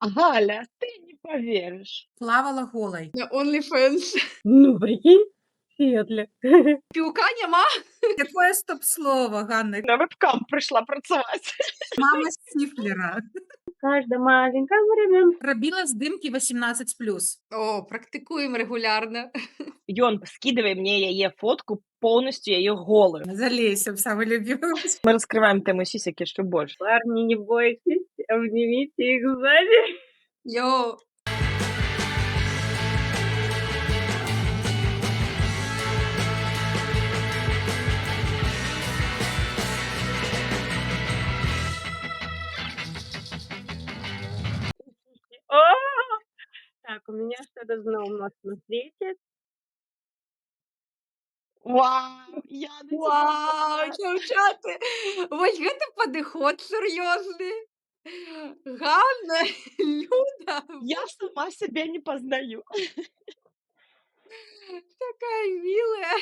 Галя, ты не поверишь. Плавала голой. На OnlyFans. Ну, прикинь, Светле. Півка нема? Какое стоп-слово, Ганна? На вебкам прийшла працювати. Мама Стифлера. Каждая маленькая время. Робила здымки 18+. О, практикуємо регулярно. Ён, скидывай мне яе фотку полностью яе голую. Залейся в самый любимый. Мы раскрываем тему сисек еще больше. Парни, не бойтесь, обнимите их сзади. Йоу. О! Так, у меня что-то знову моцно світить. Вау, я на тебя Вау, знаю. дівчата! Ось гэта падыход сур'ёзны. Ганна, Люда, Я сама себя не познаю. такая милая.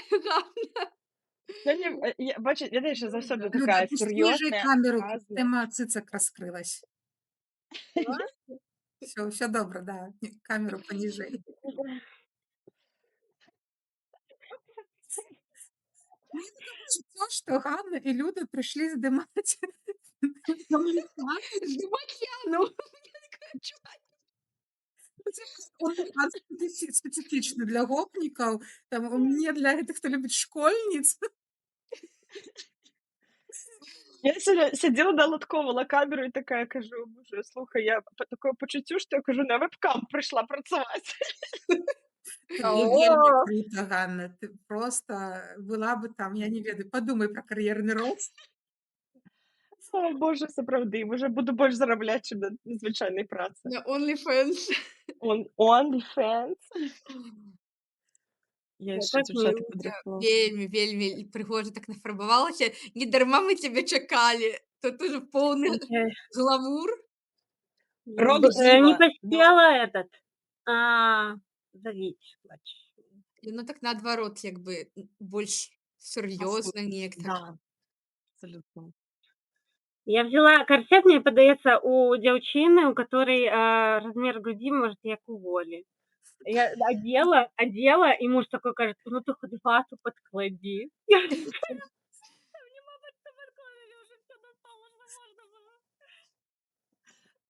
Ганна. Бачу, я теж завсёди Люда, така опусти ниже серйозна, камеру, разна. тема цицик раскрылась. Все добро, да. Камеру понижей. Мне такое чувство, что Ганна и Люда пришли здымать OnlyFans. Здымать Яну. OnlyFans специфичный для гопников, там, не для этих, кто любит школьниц. Я сьогодні сиділа, налаштовувала камеру і така кажу: "Боже, слухай, я по таке почуттю, що я кажу, на вебкам прийшла працювати". Вельми круто, Ганна. Ты просто была бы там, я не ведаю, подумай про карьерный рост. О Боже, сапраўды, може буду больш зарабляць, чым на звычайнай працы. На OnlyFans. OnlyFans. Я Це яшчэ так дзяўчаты мило. падрыхтавала. Вельмі прыгожа так нафарбавалася. Не дарма мы цябе чакалі. Тут уже поўны гламур. Рок Не дива, да. поспела этот. Завить. Яно так наадварот, як бы больш сур'ёзна неяк так. Да, абсолютно. Я взяла корсет, мне подается у девчины, у которой размер груди может як у Воли. Я одела, и муж такой кажет: "Ну ты хоть вату подклади".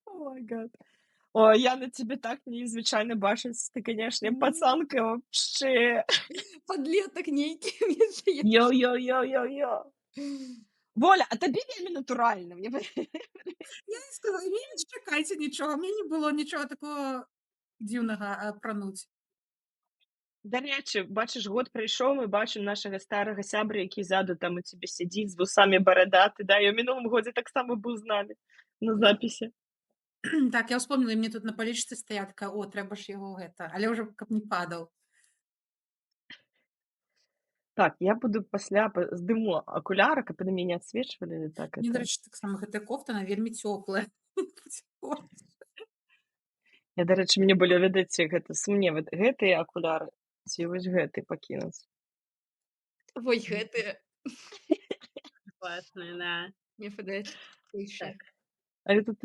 О май гад. О, я на тебе так незвычайна бачыць. Ты, канешне, пацанка вообще. Падлетак нейкі, мне здаецца. Йо-йо-йо-йо-йо. Воля, а табе вельмі натуральна. Я не сказала, мне не чакайце нічога, мне не было нічого такого дзіўнага апрануць. Дарэчы, бачыш, год прайшоў, мы бачым нашага старага сябра, які ззаду там у цябе сядзіць з вусамі барадаты. Да, і ў мінулым годзе таксама быў з намі на запісе. Так, я вспомнила, мне тут на палічцы стаяла такая: "О, трэба ж яго гэта", але ўжо каб не падаў. Так, я буду пасля здыму акуляры, каб яны мяне адсвечвалі. Так, Мне, это... дарэчы, таксама гэтая кофта, она вельмі цёплая. Я, дарэчы, мне было, ведаеце, гэта сумневы, гэтыя акуляры ці вось гэты пакінуць. Вось гэтыя. Классная, да. Мне падаецца. Так. Але тут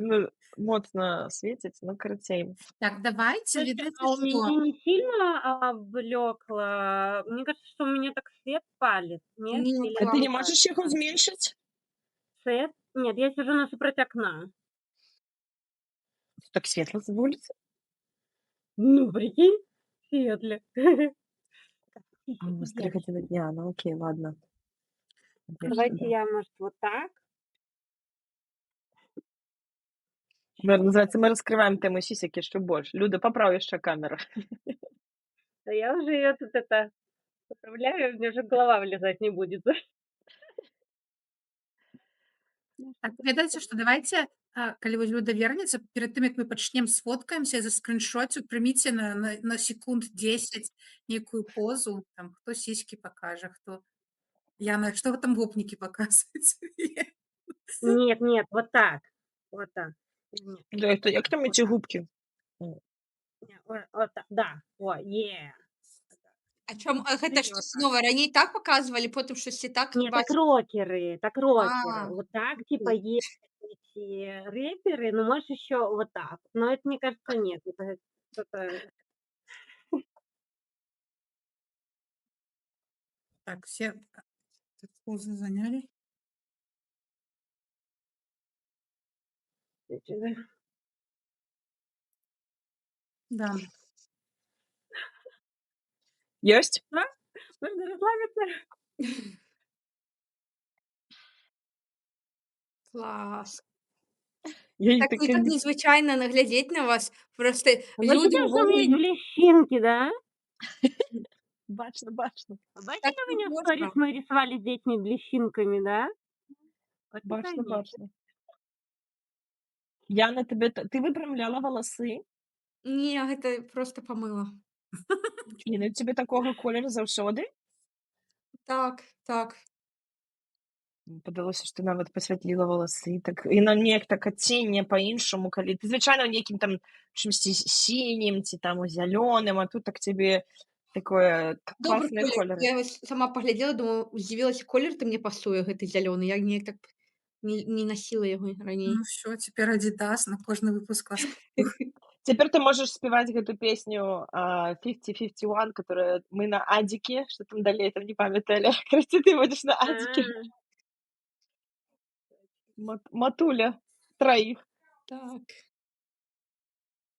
моцна свеціць, ну, карацей. Так, давайте, Слушайте, видите, а у что? меня не сильно блекло? Мне кажется, что у меня так свет палит. Нет? Не, Или А ты не это можаш яго зменшыць? свет? Нет, я сижу насупроть окна. Так светла з вуліцы? Ну, прикинь, светле. А, у вас 3 гадзіны дня, ну окей, ладно. Давайте я, может, вот так. Называется, мы раскрываем тему сисек еще больше. Люда, поправь еще камеру. Да я уже ее тут это поправляю, мне уже голова влезать не будет. Так, ведаеце, што давайте, калі вось Люда вернецца, перад тым, як мы пачнем сфоткаемся, заскриншоцю, прыміце на секунд 10 нейкую позу, там, хто сіські пакажа, хто... Яна, што вы там гопнікі паказваеце? Нет, вот так. Вот так. Да, это як там эти губки? Вот так, да. О, А чому гэта што снова раней так паказвалі, потым штосьці так Нет, так бачу? рокеры, так рокеры. А. Вот так, типа, есть эти рэперы, но можешь еще вот так. Но это, мне кажется, нет. Это что-то... Так, все тут позы заняли. Да. Ёсць? Да? Можно расслабиться? Клас. Я і Так таке так не незвычайна наглядзець на вас. Просто Вы люди видели, что у ўвогуле меня есть блещинки, да? бачно, бачно, так Бачили не меня в можна. сторис, мы рисовали с детьми блещинками, да? Вот это бачно, они. бачно. Яна, тебе ты выпрямляла валасы? Не, гэта просто памыла. І ну тебе такога колеру заўсёды? Так, так. Падалося, што нават пасвятліла валасы, так і на неяк так адценне па-іншаму, калі ты звычайна ў нейкім там чымсьці сінім ці там у зялёным, а тут так цябе такое Добры класныя колер. колеры. Я вось сама паглядзела, думаю, здзівілася, колер ты мне пасуе гэты зялёны. Я неяк так не насіла яго раней. Ну все, теперь Adidas на кожны выпуск ласкавых. Цяпер ты можаш спяваць гэту песню 50-51, которая мы на адзікі, што там далей там не памяталі. Карацей, ты будзеш на А, адзікі. Матуля траіх. Так.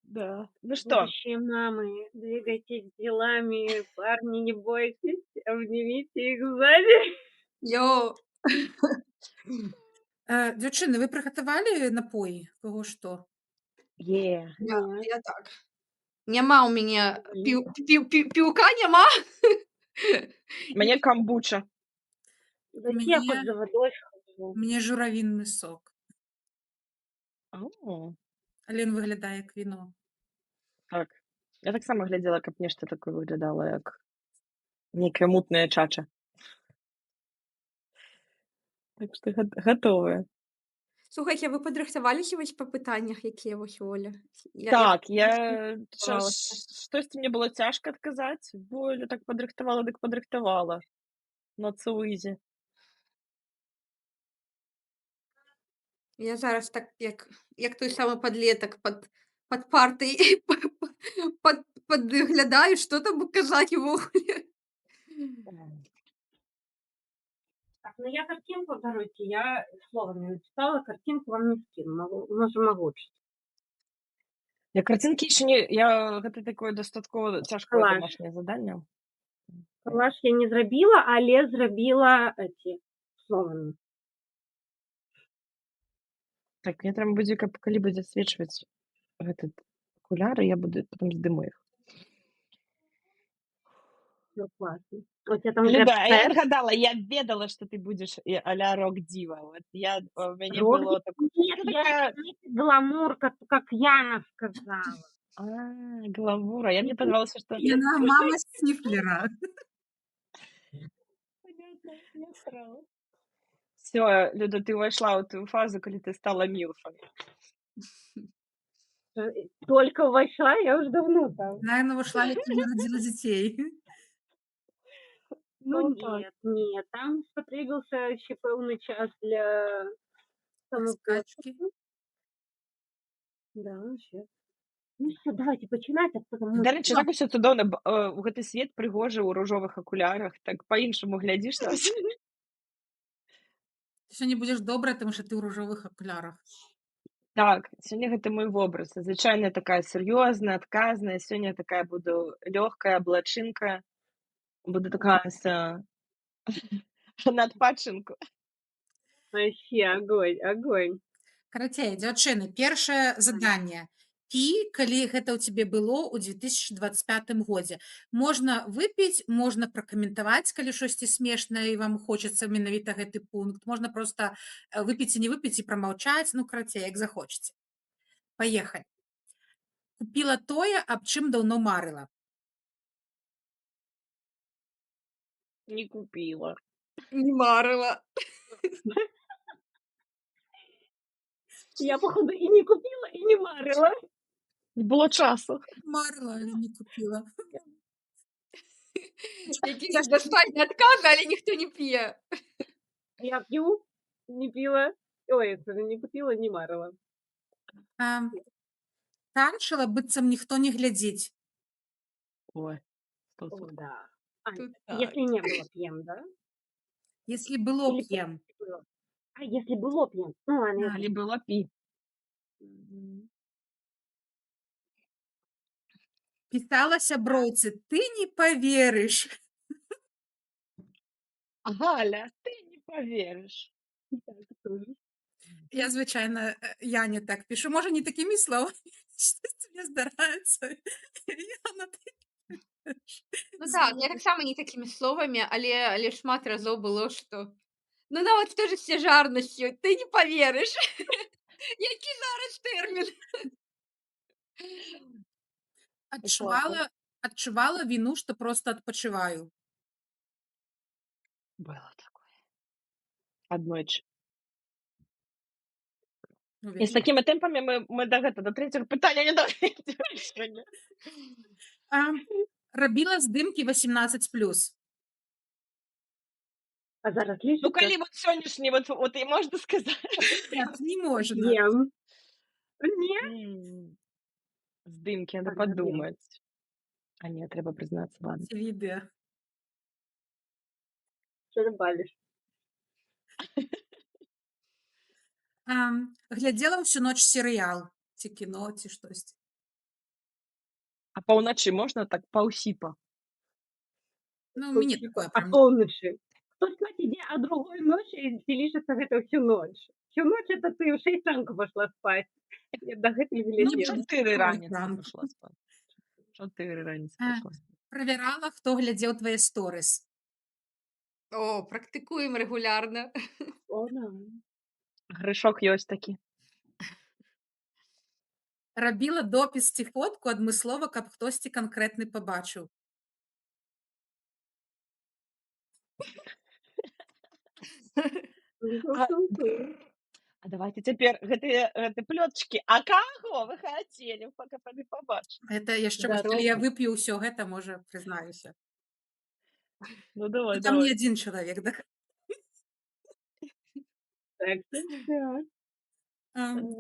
Да. Ну што, Будущие мамы, двигайтесь делами, парни, не бойтесь, обнимите их сзади. Йоу. Дзяўчыны, вы прыгатавалі напоі? Каго што? е. Нет, Я так. Няма ў мяне блин. піўка няма. Мне камбуча. Зачем я хоть Мне за водой схожу? мне журавінны сок. О, Але ён выглядае як віно. так. Я таксама глядзела, каб нешта такое выглядала, як нейкая мутная чача. Так што гатовая. Слухайце, вы падрыхтаваліся вось па пытаннях, якія вось Оля? Так, я я штосьці мне было цяжка адказаць, бо Оля так падрыхтавала, дык падрыхтавала. Not so easy. Я зараз так, як той самы падлетак пад партай падглядаю, што там казаць увогуле. Так, ну я картинку, короче, я словами написала, картинку вам не скину, могу читать. Я карцінкі яшчэ не... Гэта такое дастаткова цяжкае Клас. домашняе заданне. Калаш я не зрабіла, але зрабіла эти словами. Так, мне трэба будзе, калі будзе асвечваць гэты акуляры, я буду потом здыму іх. Ну, классно. У тебя там Люда, а я рэп-тэкст? адгадала, я ведала, што ты будзеш а-ля рок-діва. Вот у мяне Рок? было такое... Нет, Ну, я такая... гламур, как Яна сказала. Гламура. Я мне понравилось, что... Яна мама Сніфлера. Понятно, я срала. Всё, Люда, ты увайшла ў тую фазу, калі ты стала мілфай. Только вошла, я уже давно там. Наверно, вышла, як не родила дзяцей. Ну так. нет, там спотребился еще пэўны час для Скачки. самопошуку. Да, вообще. Ну все, давайте пачынаць, а потом Дарэчы, так усё цудоўна. У гэты свет прыгожы ў ружовых акулярах. Так па-іншаму глядзіш на ўсё. Ты сёння будзеш добрая, таму што ты ў ружовых акулярах. Так, сёння гэта мой вобраз. Звычайна такая сур'ёзная, адказная. Сёння такая буду лёгкая, блачынка. Буду такая на адпачынку. Вообще огонь, огонь. Карацей, дзяўчыны, першае заданне. Пі, калі гэта ў цябе было ў 2025 годзе. Можна выпіць, можна пракаментаваць, калі штосьці смешнае і вам хочацца менавіта гэты пункт. Можна проста выпіць і не выпіць і прамаўчаць, ну, карацей, як захочаце. Паехалі. Купіла тое, аб чым даўно марыла. Не купіла. Не марыла. Я, походу, и не купила, и не марила. Не было часу. Марыла, але не купіла. Які наш дастатні адказы, але ніхто не п'е. Я пью, не пила. Ой, це не купила, не марила. А, танчыла, быццам ніхто не глядзіць. Ой, О, 100%. да. А, Тут если не было п'ем, да? Если было Или п'ем. было? А, если было п'ем. Ну, ладно, я А, Или было пи. Мгм. пісала сяброўцы: "Ты не паверыш". Галя, ты не поверишь. Так, тоже. Я звычайна, я не так пішу. Можа, не такімі словамі, штосьці мне здараецца. Яна, ты не паверыш. Ну так, я Зводыш. таксама не такімі словамі, але шмат разоў было, што ну нават з той жа сцяжарнасцю, ты не паверыш. Які зараз тэрмін? Классно. Адчувала віну, што проста адпачываю. Было такое. Аднойчы. Ну, І з вялі. такімі тэмпамі мы да трэцяга пытання не дойдзем сёння. А, рабіла здымкі 18+. А зараз Ну, лічыцца? калі вот сённяшні, вот і можна сказаць. Нет, не можна. П'ем. Не? Здымкі, надо А, зрабіла. падумаць. А не, трэба прызнацца, ладно. Ці відэа. Що ти балиш? Глядзела ўсю ноч серыял ці кіно, ці штосьці. А паўначы можна так паўсіпа? Ну, у мяне такое А прям. полночи. Кто спать иди, а другой ночи ты лишишься гэта всю ночь. Всю ночь это ты в 6 ранку пошла спать. Я до гэтага Ну, глядела. 4 Ой, раніцы ранку. пашла спаць. 4 раніцы А, пашла спаць. Правярала, хто глядзеў твае сторыс. О, практыкуем рэгулярна. О, да. Грышок ёсць такі. Рабіла допіс ці фотку адмыслова, каб хтосьці канкрэтны пабачыў. А давайте цяпер гэты плётчыкі. А каго вы хацелі, каб яны пабачылі? Гэта яшчэ вось, калі я вып'ю ўсё гэта, можа, прызнаюся. Ну, давай, Там не давай. адзін чалавек, да? Так, да.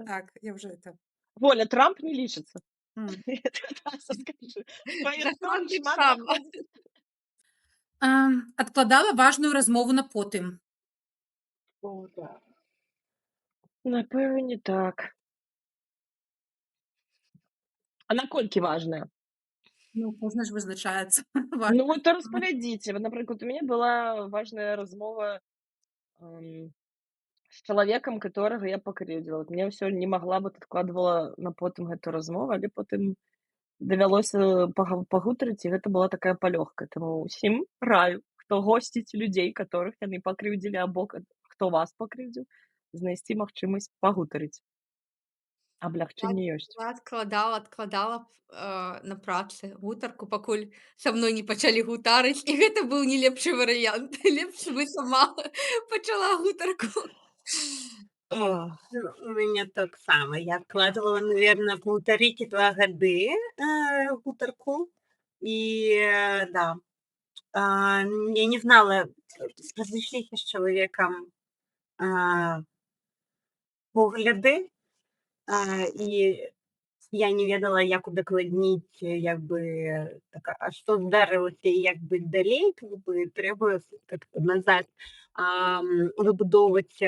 Так, я вже это. Воля, Трамп не лічыцца. М. Скажы. Твои Закон сторки сам. мама находится. Адкладала важную размову на потым. О, да. Напэўне, так. А наколькі важная? Ну, кожны ж вызначаецца. Ну, вот распавядзіце. Вот, напрыклад, у мяне была важная размова з чалавекам, которага я пакрыўдзіла. Вот мне ўсё не магла, вот адкладвала на потым гэту размову, але потым давялося пагутарыць, і гэта была такая палёгка. Таму ўсім раю, хто госціць людзей, которых яны пакрыўдзілі, або хто вас пакрыўдзіў, знайсці магчымасць пагутарыць. Аблягчэнне ёсць. Я адкладала на працы гутарку, пакуль са мной не пачалі гутарыць, і гэта быў не лепшы варыянт. Лепш бы сама пачала гутарку. Ах. У меня так само. Я откладывала, наверное, 1,5-2 годы гутарку. И да, я не знала, разышліся з чалавекам погляды, і я не ведала, як удакладніць, як бы, так, а што здарылася, і як быць далей, как бы трэба как-то назад выбудоўваць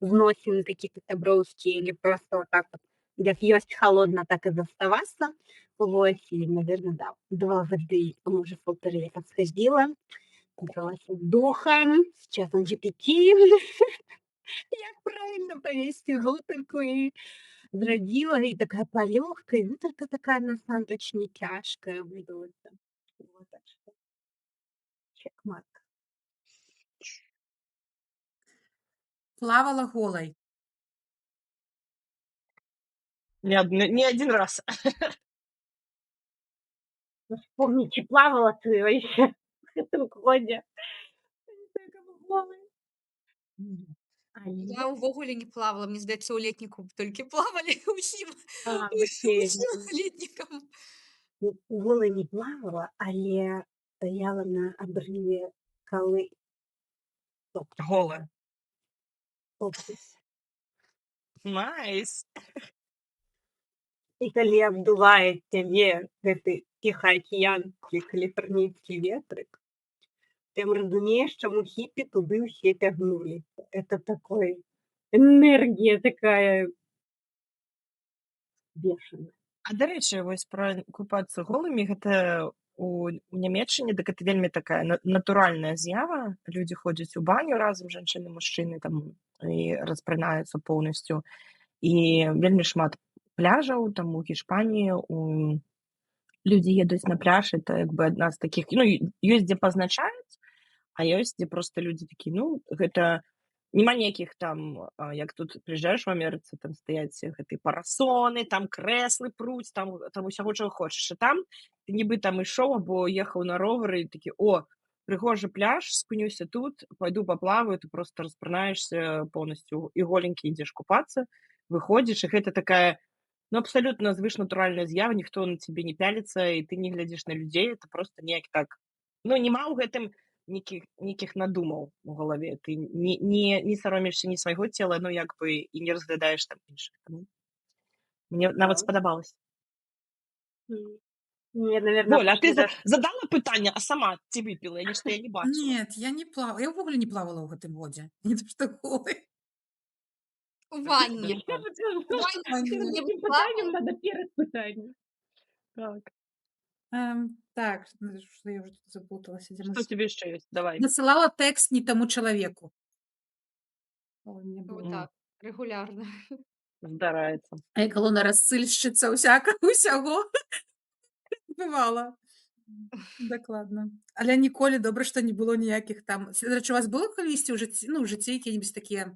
зносіны какие-то сяброўскія или просто вот так вот, як ёсць холодна, так і заставацца. Вось, і, наверное, да, 2 гады, а можа 1,5 я так схадзіла, набралася духам, з чатом GPT, як правильно павесці гутарку, і зрадзіла, і такая палёгка, і гутарка такая насамрэч не цяжкая выдалася. Вот, так што чэк-марк. Плавала голай. Не один раз. Вспомните, плавала ты вообще в этом годе. Я ўвогуле не плавала, мне здаецца, у летніку толькі плавалі ўсім бассейн. летнікам. Голай не плавала, але стаяла на абрыве скалы. Голая. Найс. І калі абдувае цябе гэты ціхаакіянскі каліфарнійскі ветрык, ты разумееш, чаму хіпі туды ўсе цягнуліся. Это такой энергія такая бешаная. А дарэчы, вось пра купацца голымі, гэта у Нямецчыне, дык гэта вельмі такая натуральная з'ява. Людзі ходзяць у баню разам, жанчыны, мужчыны там і распранаюцца поўнасцю. І вельмі шмат пляжаў там у Гішпаніі, людзі едуць на пляж, это як бы адна з такіх, ну, ёсць дзе пазначаюць, а ёсць дзе проста людзі такі, ну, гэта няма ніякіх там, як тут прыязджаеш у Амерыцы, там стаяць гэтыя парасоны, там крэслы пруць, там усяго чаго хочаш. А там ты нібы там ішоў або ехаў на ровары і такі, о, прыгожы пляж, спынюся тут, пайду паплаваю, ты проста распранаешся поўнасцю і голенькі ідзеш купацца, выходзіш, і гэта такая, ну, абсалютна звышнатуральная з'ява, ніхто на цябе не пяліцца, і ты не глядзіш на людзей, это проста неяк так. Ну, няма ў гэтым нейкіх надумаў у галаве. Ты не саромеешся ні свайго цела, ну, як бы, і не разглядаеш там іншых. Таму мне нават Да. спадабалася. Мне, наверное, Воля, а ты задала пытанне, а сама ці выпіла? Я не бачыла. Нет, я не плавала. Я ўвогуле не плавала ў гэтым годзе. Не то што голы. У ванне. Я бы сказала, У ванне перед не этим плавала. пытанием надо перед пытанием. Так. Так, что я уже тут запуталась. Што тебе яшчэ ёсць? Давай. Насылала тэкст не таму чалавеку. Ой, мне Вот было. так, регулярно. Здараецца. А я галоўна рассыльшчыца ўсяго бывала. Дакладна. Але ніколі добра, што не было ніякіх там. Дарэчы, у вас было калісьці ў жыцці, ну, ў жыцці якія-небудзь такія,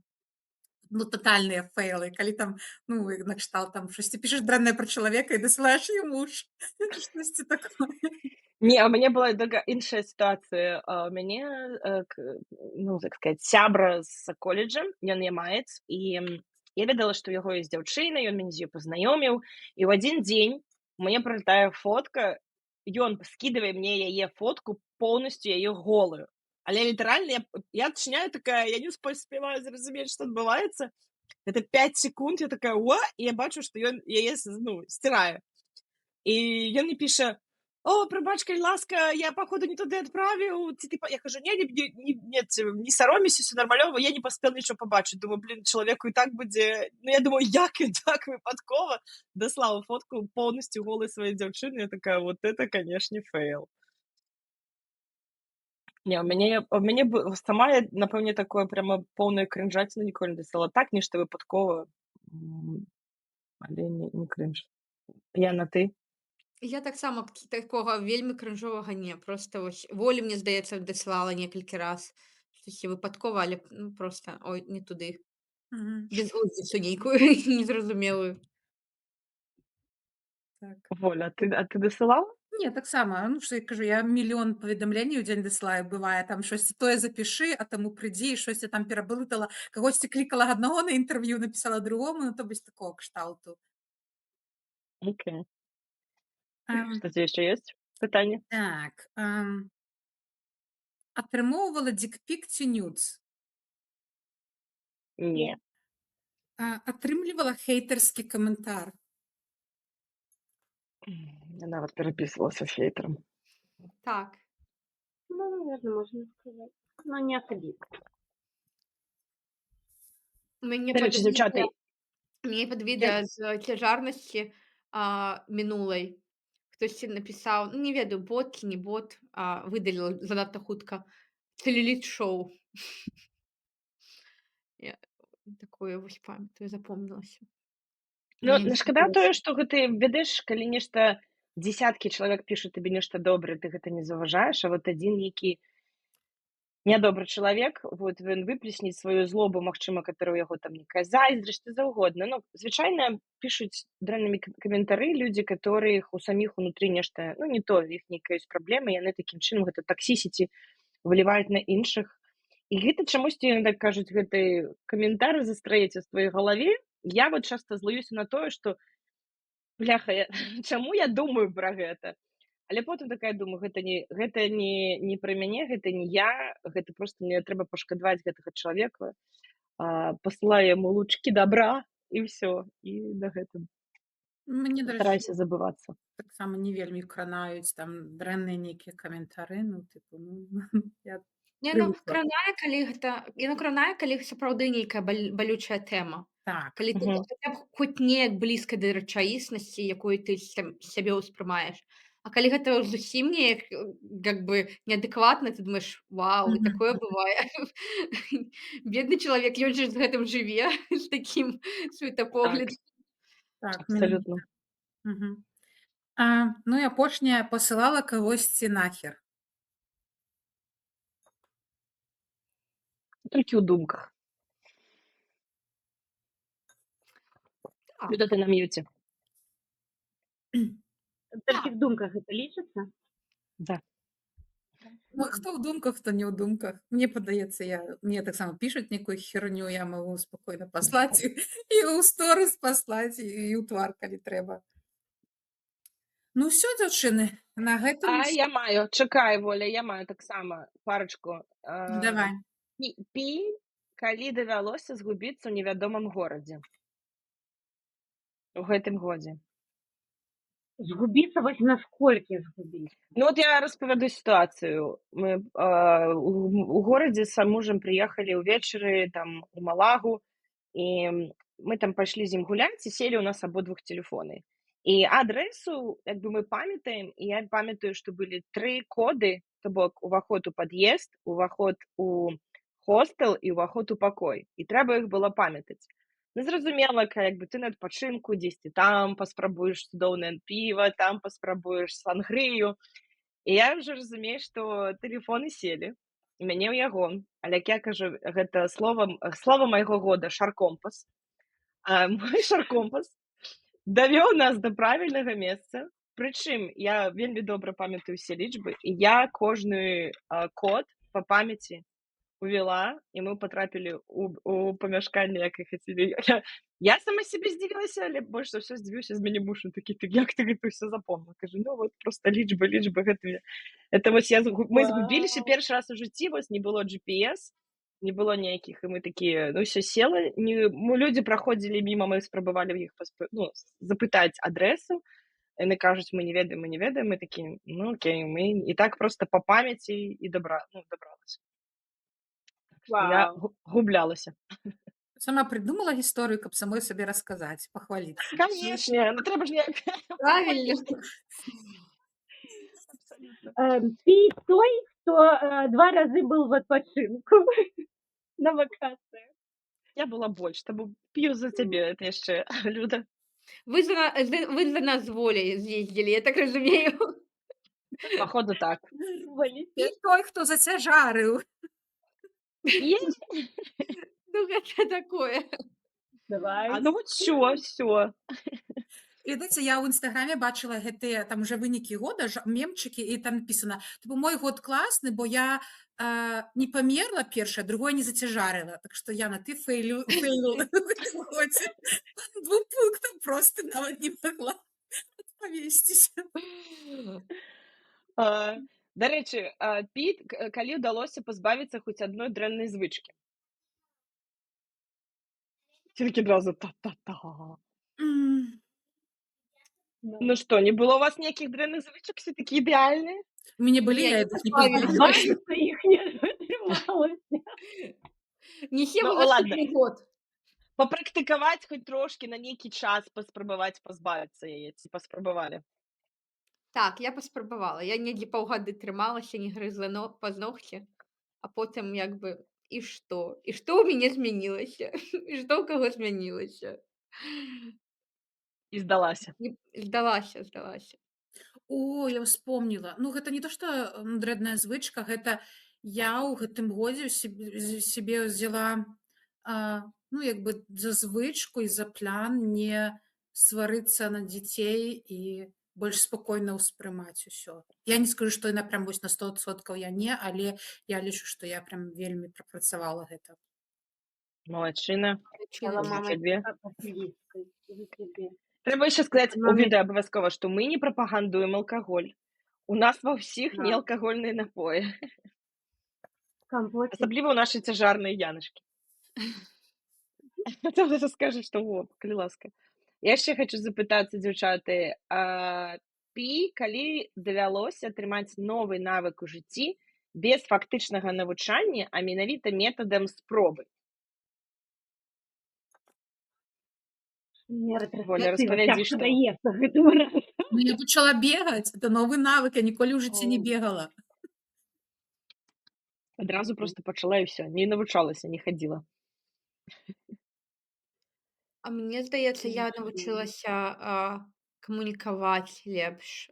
ну, тотальныя фейлы, калі там, ну, накшталт там штосьці пішаш дрэннае пра чалавека і дасылаеш яму ж штосьці такое. Не, у мяне была іншая сітуацыя. У мяне, ну, так сказать, сябра з коледжа, ён ямаец, і я ведала, што ў яго ёсць дзяўчына, ён мяне з ёй пазнаёміў, і ў адзін дзень мне прылетае фотка, ён скідывае мне яе фотку поўнасцю яе голую. Але літаральна я адчыняю такая, я не спяваю зразумець, што адбываецца. Это 5 секунд, я такая, уа, і я бачу, што ён яе, ну, сцірае. І ён мне піша, о, прабач, калі ласка, я, походу, не туды адправіў, ці ты... Я кажу, не саромейся, все нормалёва, я не паспел нічого побачыць. Думаю, блин, чалавеку і так будзе... Ну, я думаю, як і так выпадкова даслала фотку поўнасцю голай сваёй дзяўчыны. Я такая, вот это, конечно, фейл. Не, у мяне сама, я, напэўне, такое прямо поўнае крынжаціна ніколі не дасылала. Так, нешта выпадкова, але не крынж. Яна, ты? Я таксама такога вельмі крынжовага не. Просто вось волі, мне здаецца, дасылала некалькі раз. Штосьці выпадкова, але ну, просто, ой, не туды. Безглуздзіцу нейкую незразумелую. Так. Воля, а ты дасылала? Не, таксама, ну, што я кажу, я мільён паведамленняў у дзень дасылаю, бывае, там штосьці тое запішы, а таму прыйдзі, і штосьці там пераблытала, кагосьці клікала аднаго на інтэрв'ю, напісала другому, ну, то вось такого кшталту. Окей. Ам, Што дзе яшчэ ёсць пытанне? Так, атрымоўвала дикпік ці нюдс? Не. Атрымлівала хейтарскі каментар? Я нават перапісвалася з хейтарам. Так. Ну, наверное, можно сказать. Но не особисто. Мяне Дарэчы, дзяўчаты, пад відэа з цяжарнасці мінулай хтосьці напісаў, ну, не ведаю, бот ці не бот, выдаліла занадта хутка цэлюліт шоу. Я такое вось памятаю, запомнілася. ну, шкада тое, што гэта, ведаеш, калі нешта дзесяткі чалавек пішуць табе нешта добрае, ты гэта не заўважаеш, а вот адзін нейкі нядобры чалавек, вот ён выплесніць сваю злобу, магчыма, которая ў яго там некая зайздрасць, што заўгодна. Ну, звычайна пішуць дрэннымі каментары людзі, которых у саміх унутры нешта, ну, не то, іх нейкая ёсць праблема, яны такім чынам гэта таксісіці выліваюць на іншых. І гэта чамусьці, так кажуць, гэты каментар застраецца в твоей галаве. Я вот часто злуюся на тое, што, бляха, чаму я думаю пра гэта? Але потым такая думаю, гэта не пра мяне, гэта не я, гэта просто мне трэба пашкадаваць гэтага чалавека, паслаю яму лучкі добра, і ўсё. І на гэтым Мне, дарэчы, стараюся забывацца. таксама не вельмі кранаюць там дрэнныя нейкія каментары, ну, тыпу, ну, я Яно прывыкла. кранае, калі гэта яно кранае, калі сапраўды нейкая балючая тэма. Так. Калі ты Мгм. хаця б хоць неяк блізка да рэчаіснасці, якой ты сябе ўспрымаеш. А калі гэта зусім неяк як бы неадэкватна, ты думаеш: "Вау, і Мгм. такое бывае". Бедны чалавек, ён жа з гэтым жыве, з такім Так, светапоглядам. Так, абсалютна. менавіта. Мгм. Ну і апошняе, пасылала кагосьці нахер. Толькі ў думках. Так, Люда, ты на м'юце. Только в думках это лічыцца? Да. Ну, хто ў думках, хто не ў думках. Мне падаецца, мне таксама пішуць нейкую херню, я магу спакойна паслаць і ў сторыс паслаць, і ў твар, калі трэба. Ну ўсё, дзяўчыны, на гэтым А усё. я маю, чакай, Воля, я маю таксама парачку. Давай. Калі давялося згубіцца ў невядомым горадзе. У гэтым годзе. Згубіцца вось насколькі згубіцца? Ну вот я распавяду сітуацыю. Мы у горадзе са мужам прыехалі ўвечары там у Малагу, і мы там пайшлі з ім гуляць і селі ў нас абодвух тэлефоны. І адресу як бы мы памятаем, і я памятаю, што былі 3 коды, то бок уваход у пад'езд, уваход у хостел і ўваход у пакой. І трэба іх было памятаць. Ну, зразумела, як бы ты на адпачынку дзесьці там паспрабуеш цудоўнае піва, там паспрабуеш сангрыю. І я ўжо разумею, што тэлефоны селі, і мяне ў яго. Але як я кажу, гэта слова майго года шар-компас. А мой шар-компас давёў нас да правільнага месца. Прычым я вельмі добра памятаю ўсе лічбы, і я кожны код па памяці увела, і мы патрапілі у памяшканне, як і хацелі. Я сама себе здзівілася, але больш за ўсё здзівіўся з мяне муж, такі, як ты гэта ўсё запомніла? Кажу, ну вот просто лічбы гэтыя. Это вось мы згубіліся першы раз у жыцці, вось не было GPS, не было ніякіх, і мы такія, ну ўсё села, людзі праходзілі міма, мы спрабавалі іх запытаць адрэсу, яны кажуць, мы не ведаем, мы такі, ну окей, мы і так просто па памяці і дабралася. Я гублялася. Сама придумала гісторыю, каб самой сабе расказаць, пахваліцца. Канешне, ну трэба ж неяк. Правильно. Абсолютно. Ты той, кто 2 разы был в отпочинку на вакациях. Я была больш, таму п'ю за цябе, это яшчэ, Люда. Вы за нас з Волей з'ездзілі, я так разумею. Походу так. І той, хто зацяжарыў. Ну, гэта такое. Давай. Ну вот всё. І ведаеце, я ў інстаграме бачыла гэтыя там уже вынікі года, мемчыкі, і там напісана, мой год класны, бо я не памерла першае, другое не зацяжарыла. Так што, Яна, ты фейліла ў гэтым годзе. 2 пунктаў просто нават не магла павесціся. Дарэчы, Піт, калі ўдалося пазбавіцца хоць адной дрэннай звычкі? Тільки адразу та-та-та. Ну што, не было у вас ніякіх дрэнных звычак, все такі ідэальныя? У мяне былі, я іх не пазбавілася. Их не затрымалася. Нехе Ну, вы ладно. наступны год. Папрактыкаваць хоць трошкі на нейкі час, паспрабаваць пазбавіцца яе, ці паспрабавалі? Так, я паспрабавала. Я недзе паўгады трымалася, не грызла пазногці, а потым як бы і што? І што ў мяне змянілася? І што ў каго змянілася? І здалася. Здалася. О, я вспомнила. Ну, гэта не то, што дрэнная звычка, гэта я ў гэтым годзе себе взяла, ну, як бы за звычку і за план не сварыцца на дзяцей і больш спакойна ўспрымаць усё. Я не скажу, што яна прям вось на 100% я не, але я лічу, што я прям вельмі прапрацавала гэта. Малайчына. Мама, Цябе. тебе. Трэба яшчэ сказаць у Мамы. відэа абавязкова, што мы не прапагандуем алкаголь. У нас ва ўсіх Да. неалкагольныя напоі. Компотик. Асабліва ў нашай цяжарнай Яначкі. Тобто ти скажеш, што во, калі ласка. Я яшчэ хачу запытацца, дзяўчаты, калі давялося атрымаць новы навык у жыцці без фактычнага навучання, а менавіта метадам спробы? Мне Ну, Воля, рэтроспектыва распавядзі, цяжка што. даецца гэтым разам. Ну, я пачала бегаць, это новы навык, я ніколі ў жыцці не О, бегала. Адразу мгм. проста пачала і ўсё, не навучалася, не хадзіла. А мне здаецца, я Нічога. навучылася камунікаваць лепш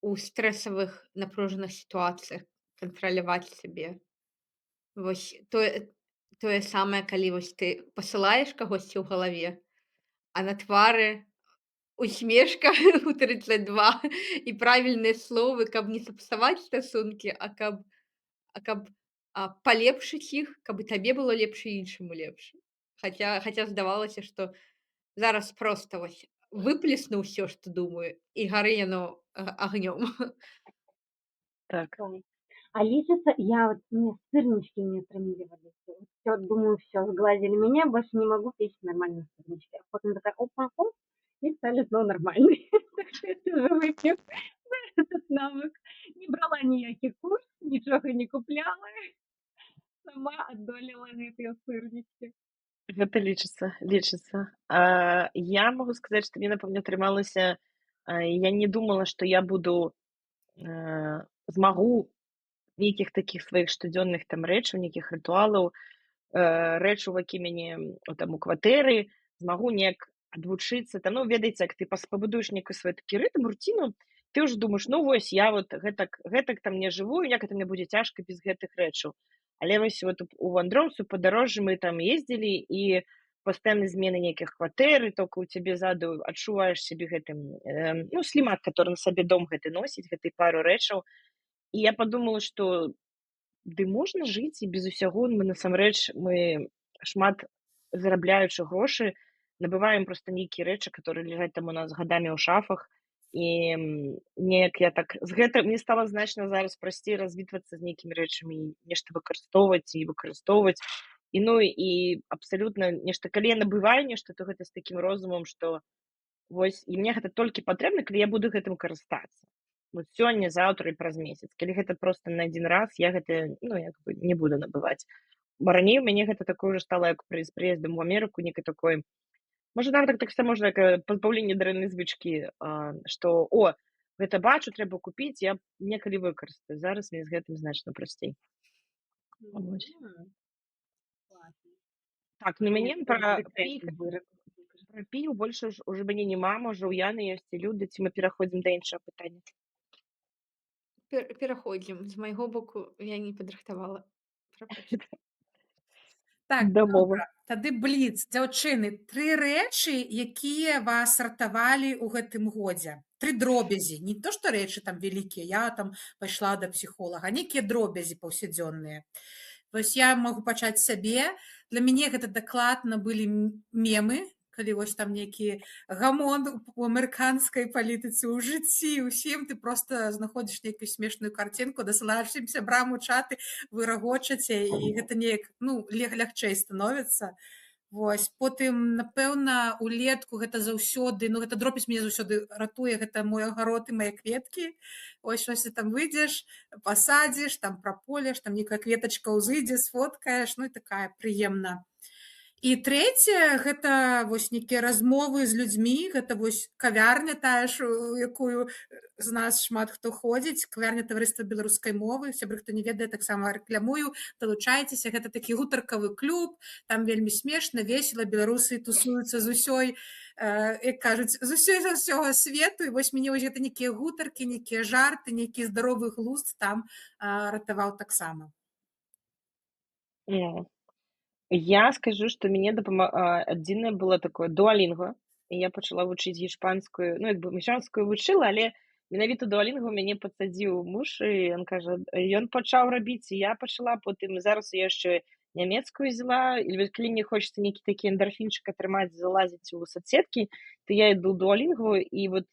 у стрэсавых напружаных сітуацыях, кантраляваць сябе. Вось тое самае, калі вось ты пасылаеш кагосьці ў галаве, а на твары усмешка у 32 і правільныя словы, каб не сапсаваць стасункі, а каб палепшыць іх, каб і табе было лепш і іншаму лепш. Хаця здавалася, што зараз проста вось выплесну ўсё, што думаю, і гары яно агнём. Так. Так. А лечится я вот, мне сырнички не травмировались. Все, думаю, все, сглазили меня, больше не могу печь нормально сырнички. А потом такая, опа-оп, и стали снова нормальные. Так что я тоже выпью этот навык. Не брала никаких курс, ничего не купляла. Сама адолела гэтыя сырнички. Гэта лічыцца. Я магу сказаць, што мне, напэўна, атрымалася, я не думала, што я буду змагу нейкіх такіх сваіх штодзённых там рэчаў, нейкіх рытуалаў, рэчаў, які мяне там у кватэры, змагу неяк адвучыцца. Там, ну, ведаеце, як ты пабудуеш нейкі свой такі рытм, руціну, ты ўжо думаеш, ну вось, я вот гэтак там не жыву, і як это мне будзе цяжка без гэтых рэчаў. Але вось вот у вандроўцы, падарожжы мы там ездзілі, і пастаянныя змены нейкіх кватэр, і толькі ў цябе ззаду адчуваеш сябе гэтым, ну, слімак, который на сабе дом гэты носіць, гэтай пару рэчаў. І я падумала, што ды можна жыць і без усяго. Мы насамрэч шмат зарабляючы грошы набываем проста нейкія рэчы, которые ляжаць там у нас гадамі ў шафах. І неяк я так з гэта мне стала значна зараз прасцей развітвацца з нейкімі рэчамі, нешта выкарыстоўваць і выкарыстоўваць. І ну і абсалютна нешта, калі я набываю нешта, то гэта з такім розумам, што вось і мне гэта толькі патрэбна, калі я буду гэтым карыстацца. Вот сёння, заўтра і праз месяц. Калі гэта проста на адзін раз, я гэта, ну, як бы не буду набываць. Бо раней у мяне гэта такое ўжо стала, як з прыездам у Амерыку, некай такой, можа, нават таксама можна як пазбаўленне дрэннай звычкі, што гэта бачу, трэба купіць, я некалі выкарыстаю. Зараз мне з гэтым значна прасцей. Вось. Классно. Так, ну мяне Нет, пра рэцэпт вырак. піў больше ўжо мяне няма, можа, у Яны ёсць і Люды, ці мы пераходзім да іншага пытання. Пераходзім. З майго боку я не падрыхтавала. Прабачце. Так, Дамова. добра. Тады бліц, дзяўчыны, 3 рэчы, якія вас ратавалі ў гэтым годзе. 3 дробязі, не то што рэчы там вялікія, я там пайшла да псіхолага, нейкія дробязі паўсядзённыя. Вось я магу пачаць сабе. Для мяне гэта дакладна былі мемы, калі вось там нейкі гамон у амерыканскай палітыцы ў жыцці, усім ты проста знаходзіш нейкую смешную карцінку, дасылаеш ім сябрам у чаты, вы рагочаце, і гэта неяк, ну, лягчэй становіцца. Вось. Потым, напэўна, улетку гэта заўсёды, ну, гэта дробязь мяне заўсёды ратуе, гэта мой агарод і мае кветкі. Ось, ось ты там выйдзеш, пасадзіш, там праполеш, там нейкая кветачка ўзыдзе, сфоткаеш, ну, і такая прыемна. І трэцяе, гэта вось нейкія размовы з людзьмі, гэта вось кавярня тая ж, у якую з нас шмат хто ходзіць, кавярня таварыства беларускай мовы, сябры, хто не ведае, таксама рэкламую, далучайцеся, гэта такі гутаркавы клуб, там вельмі смешна, весела, беларусы тусуюцца з усёй, як кажуць, з усяго свету, і вось мяне вось гэта нейкія гутаркі, нейкія жарты, нейкі здаровы глузд там ратаваў таксама. Я скажу, што мяне адзінае было такое дуалінга, і я пачала вучыць іспанскую, ну, як бы міжанскую вучыла, але менавіта дуалінга мяне падсадзіў муж, і ён пачаў рабіць, і я пачала, потым зараз я яшчэ нямецкую взяла, і калі мне хочацца нейкі такі эндарфінчык атрымаць, залазіць у соцсеткі, то я іду дуалінгу і вот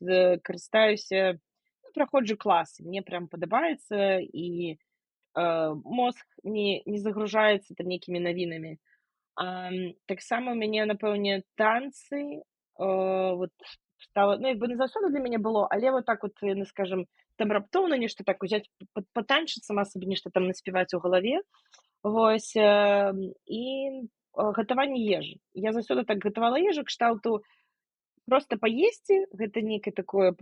карыстаюся, праходжу класы, мне прям падабаецца, і мозг не загружаецца там нейкімі навінамі. Таксама ў мяне, напэўне, танцы, вот стала, ну, якби не заўсёды для мяне было, але вот так вот, ну, скажем, там раптоўна нешта так узяць, патанчыць, сама сабе нешта там наспяваць у галаве. Вось, і гатаванне ежы. Я заўсёды так гатавала ежу кшталту проста паесці, гэта нейкае такое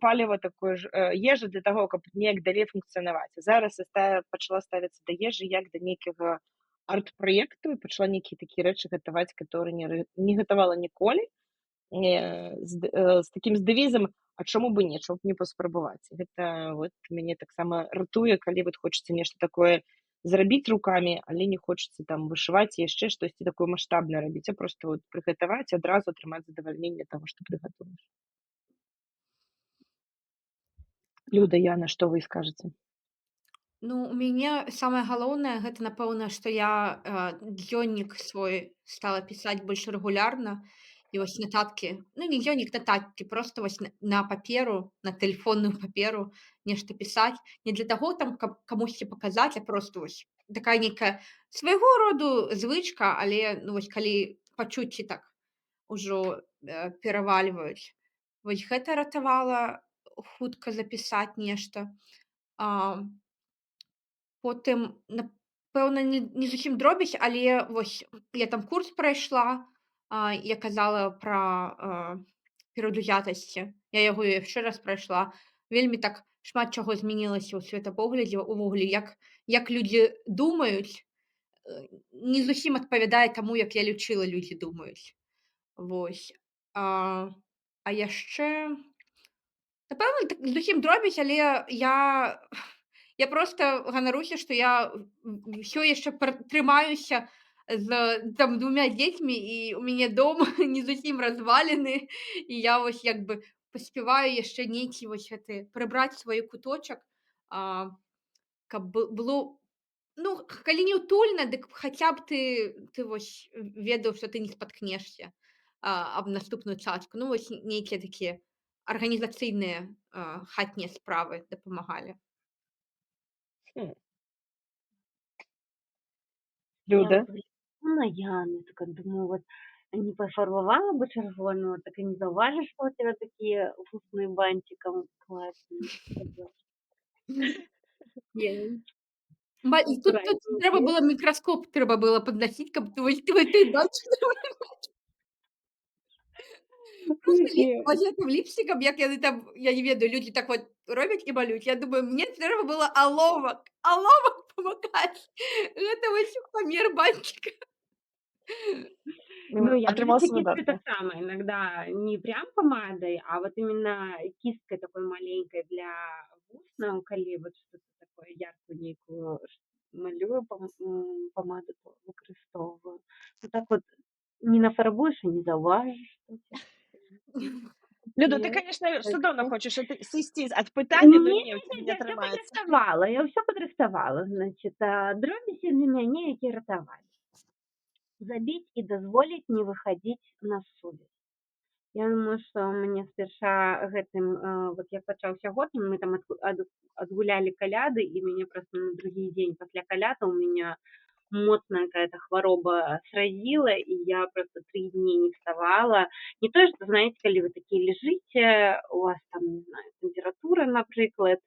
паліва, такое ж ежа для таго, каб неяк далей функцыянаваць. Зараз я пачала ставіцца да ежы як да нейкага арт-праекту і пачала нейкія такія рэчы гатаваць, которые не гатавала ніколі, з такім дэвізам, а чаму бы не, чаму б не паспрабаваць. Гэта вот мяне таксама ратуе, калі вот хочацца нешта такое зрабіць рукамі, але не хочацца там вышываць і яшчэ штосьці такое маштабнае рабіць, а проста вот прыгатаваць, адразу атрымаць задавальненне таго, што прыгатуеш. Люда, Яна, што вы скажаце? Ну, у мяне самае галоўнае гэта, напэўна, што я дзённік свой стала пісаць больш рэгулярна. І вось нататкі, ну, не дзённік, нататкі, проста вось на паперу, на тэлефонную паперу нешта пісаць. Не для таго там, каб камусьці паказаць, а проста вось такая нейкая свайго роду звычка, але ну, вось калі пачуцці так ужо перавальваюць. Вось гэта ратавала хутка запісаць нешта. А, Потым, напэўна, не зусім дробязь, але вось я там курс прайшла, я казала пра перадузятасці. Я яго яшчэ раз прайшла. Вельмі так шмат чаго змянілася ў светапоглядзе увогуле, як людзі думаюць, не зусім адпавядае таму, як я лічыла, людзі думаюць. Вось. А яшчэ, напэўна, так не зусім дробязь, але я проста ганаруся, што я ўсё яшчэ трымаюся з там 2 дзецьмі, і ў мяне дом не зусім развалены, і я вось як бы паспяваю яшчэ нейкі вось гэты прыбраць свой куточак, каб было, ну, калі не утульна, дык хаця б ты вось ведаў, што ты не спаткнешся аб наступную цацку. Ну, вось нейкія такія арганізацыйныя хатнія справы дапамагалі. Хм. Я Люда? вот гляджу на Яну, такая думаю, вот не пафарбавала бы чырвоную, так і не заўважыш, што ў цябе такія вусны бантиком класныя. І тут трэба было мікраскоп трэба было паднасіць, каб ты бачыла. Гэтым ліпстикам, як яны там, я не ведаю, людзі так вот робяць і малююць. Я думаю, мне трэба было аловак памакаць. Гэта вось памер бантика. Ну, я Атрымался кистью так выдатна. само, иногда не прям помадой, а вот именно кисткой такой маленькой для вуснаў, калі вот что-то такое яркую нейкую малюю, помаду выкарыстоўваю. Вот так вот не нафарбуеш і не заўважыш. Люда, ты, конечно, судоўна хочаш сысці ад пытання, но не, у цябе не Я все атрымаецца. падрыхтавала, значит, дробязі для мяне, якія ратавалі. Забіць і дазволіць не выхадзіць на сувязь. Я думаю, што мне спярша гэтым, вот як пачаўся год, мы там адгулялі каляды, і мяне проста на другі дзень пасля каляда у меня моцная какая-то хвароба сразила, и я просто 3 дні не вставала. Не то, что, знаете, калі вы такие лежите, у вас там, не знаю, температура, например,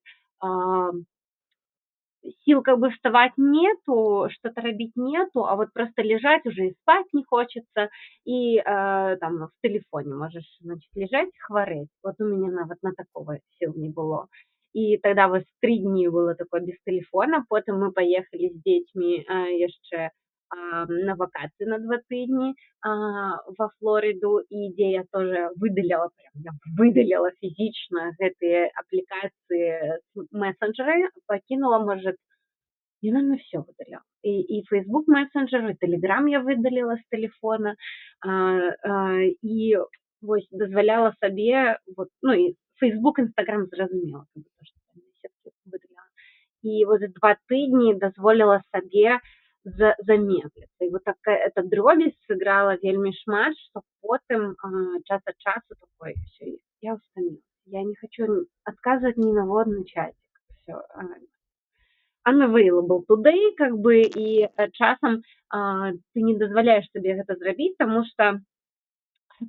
сил как бы вставать нету, что-то робить нету, а вот просто лежать уже и спать не хочется, и там в телефоне можешь, значит, лежать, хвореть. Вот у меня вот на такого сил не было. И тогда вот 3 дні было такое без телефона, потом мы поехали с детьми яшчэ на вакации на 2 тыдні во Флориду, и где я тоже выдалила физично гэтые аппликации, мессенджеры, покинула, может, я, наверное, все выдалила. И Facebook мессенджер, и Telegram я выдалила с телефона, и вось дазваляла сабе, вот, ну, и Facebook, Instagram, зразумела, как бы, то, что там сеткі выдалила. И вот 2 тыдні дазволила сабе замедліцца. І вот такая эта дробязь сыграла вельмі шмат, што потым час ад часу такой, всё, я устамилась. Я не хочу отказывать ни на водный чатик. Всё. unavailable today, как бы, і часам ты не дазваляеш сабе гэта зрабіць, таму што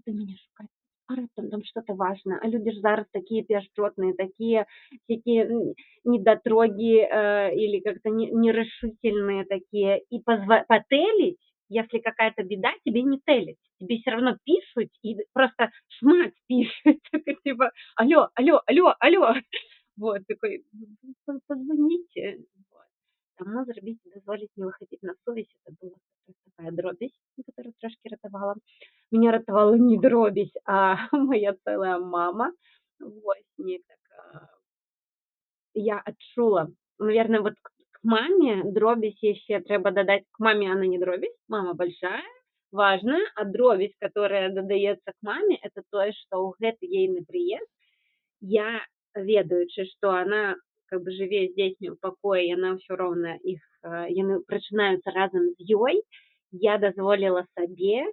ты мяне шукаць, а раптам там что-то важное, а люди ж зараз такие пяшчотныя, такие всякие недотроги или как-то нерешительные такие, и потелить, если какая-то беда, тебе не телить, тебе все равно пишут, и просто шмат пишут, такой, типа, алло, алло, алло, алло, вот, такой, позвоните, вот. Таму зрабіць, дазволіць не выходить на сувязь, это была такая дробязь, которая трошки ратавала. Меня ратавала не дробязь, а моя целая мама. Вот, не так, я адчула. Наверное, вот к маме дробязь яшчэ трэба дадаць. К маме она не дробязь, мама большая, важная, а дробязь, которая дадаецца к маме, это тое, што ў гэты ейны прыезд я, ведаючы, што она как бы жыве з дзецьмі ў пакоі, яна ўсё роўна іх, яны прачынаюцца разам з ёй, я дазволіла сабе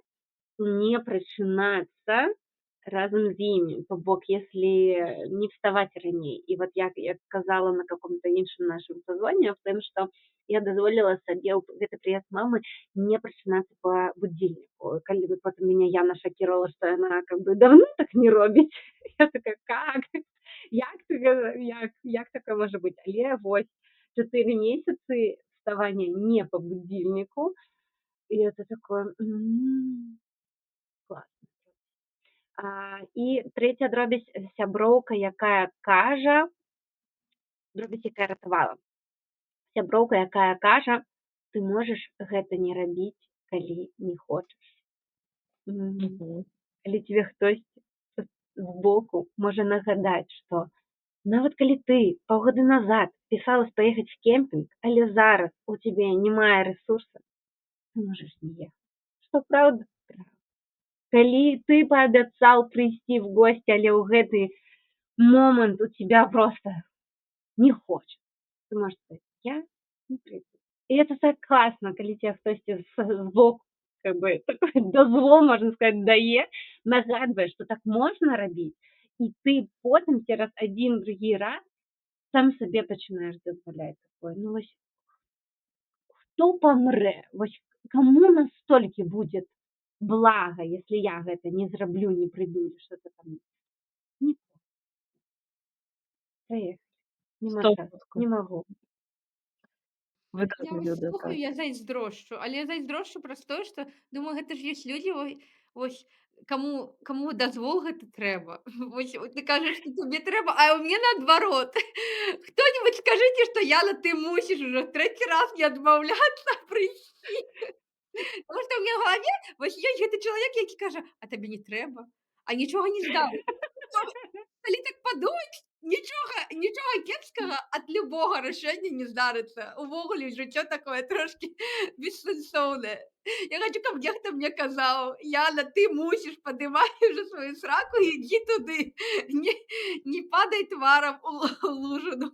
не прачынацца разом з імі. То бок, если не вставать раней. І вот я сказала на каком-то іншым нашым созвоне аб тым, што я дазволіла сабе ў гэты прыезд мамы не прачынацца па будильніку. Калі потым мяне Яна шакіравала, што яна как бы давно так не робіць. Я такая, как? Як такое можа быць? Але вось 4 месяцы вставання не по будильнику, і это такое, класс. І трэця дробязь, сяброўка, якая кажа, дробязь, якая ратавала. Сяброўка, якая кажа, ты можаш гэта не рабіць, калі не хочаш. Калі тебе хтосьці збоку можа нагадаць, што нават калі ты паўгода назад пісалась паехаць в кемпінг, але зараз у цябе не мае рэсурса, ты можаш не ехаць. Што праўда? Калі ты паабяцаў прыйсці в госці, але ў гэты момант у тебя просто не хоча, ты можаш сказаць, я не прыйду. І это так класна, калі тебе хтосьці збоку, как бы, такой дазвол, можна сказаць, дае, нагадвае, што так можна рабіць, і ты потым цераз адзін, другі раз сам сабе пачынаеш дазваляць такое. Ну вось, хто памрэ? Вось каму настолькі будзе блага, если я гэта не зраблю, не прыйду, или что-то там. Не, поехали. Не могу. Вы Я тоже вас люди, слухаю, так. я зайздрошчу, але я зайздрошчу праз тое, што думаю, гэта ж ёсць людзі, вось каму дазвол гэта трэба. Вось ты кажаш, што табе трэба, а ў мяне наадварот. Хто-нибудь скажыце, што Яна, ты мусіш ужо трэці раз не адмаўляцца прыйсці. Таму што ў мяне ў галаве вось ёсць гэты чалавек, які кажа, а табе не трэба, а нічога не здарыць. Калі так падумаць, нічога кепскага ад любога рашэння не здарыцца. Увогуле жыццё такое трошкі бессэнсоўнае. Я хачу, каб нехта мне казаў, Яна, ты мусіш падымаць ужо сваю сраку і ідзі туды. Не падай тварам у лужыну.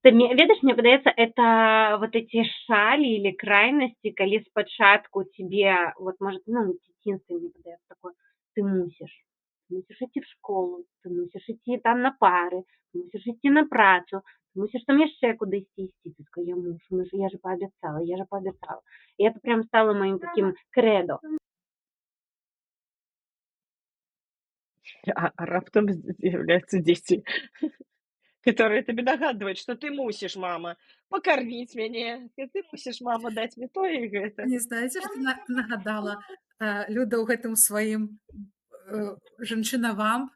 Ты ведаешь, мне падаецца, это вот эти шалі или крайнасці, калі спачатку тебе, вот может, ну, в дзяцінстве, мне падаецца такое, ты мусіш ідти в школу, ты мусіш ідти там на пары, ты мусіш ідти на працу, ты мусіш там яшчэ кудысьці ісці. Ты такой, я же паабяцала. И это прям стало моим таким кредо. А раптом з'являюцца дзеці, которые тебе нагадваюць, што ты мусіш, мама, пакарміць мяне, і ты мусіш, мама, даць мне тое і гэта. Не знаеце, што нагадала Люда ў гэтым сваім жанчына-вамп,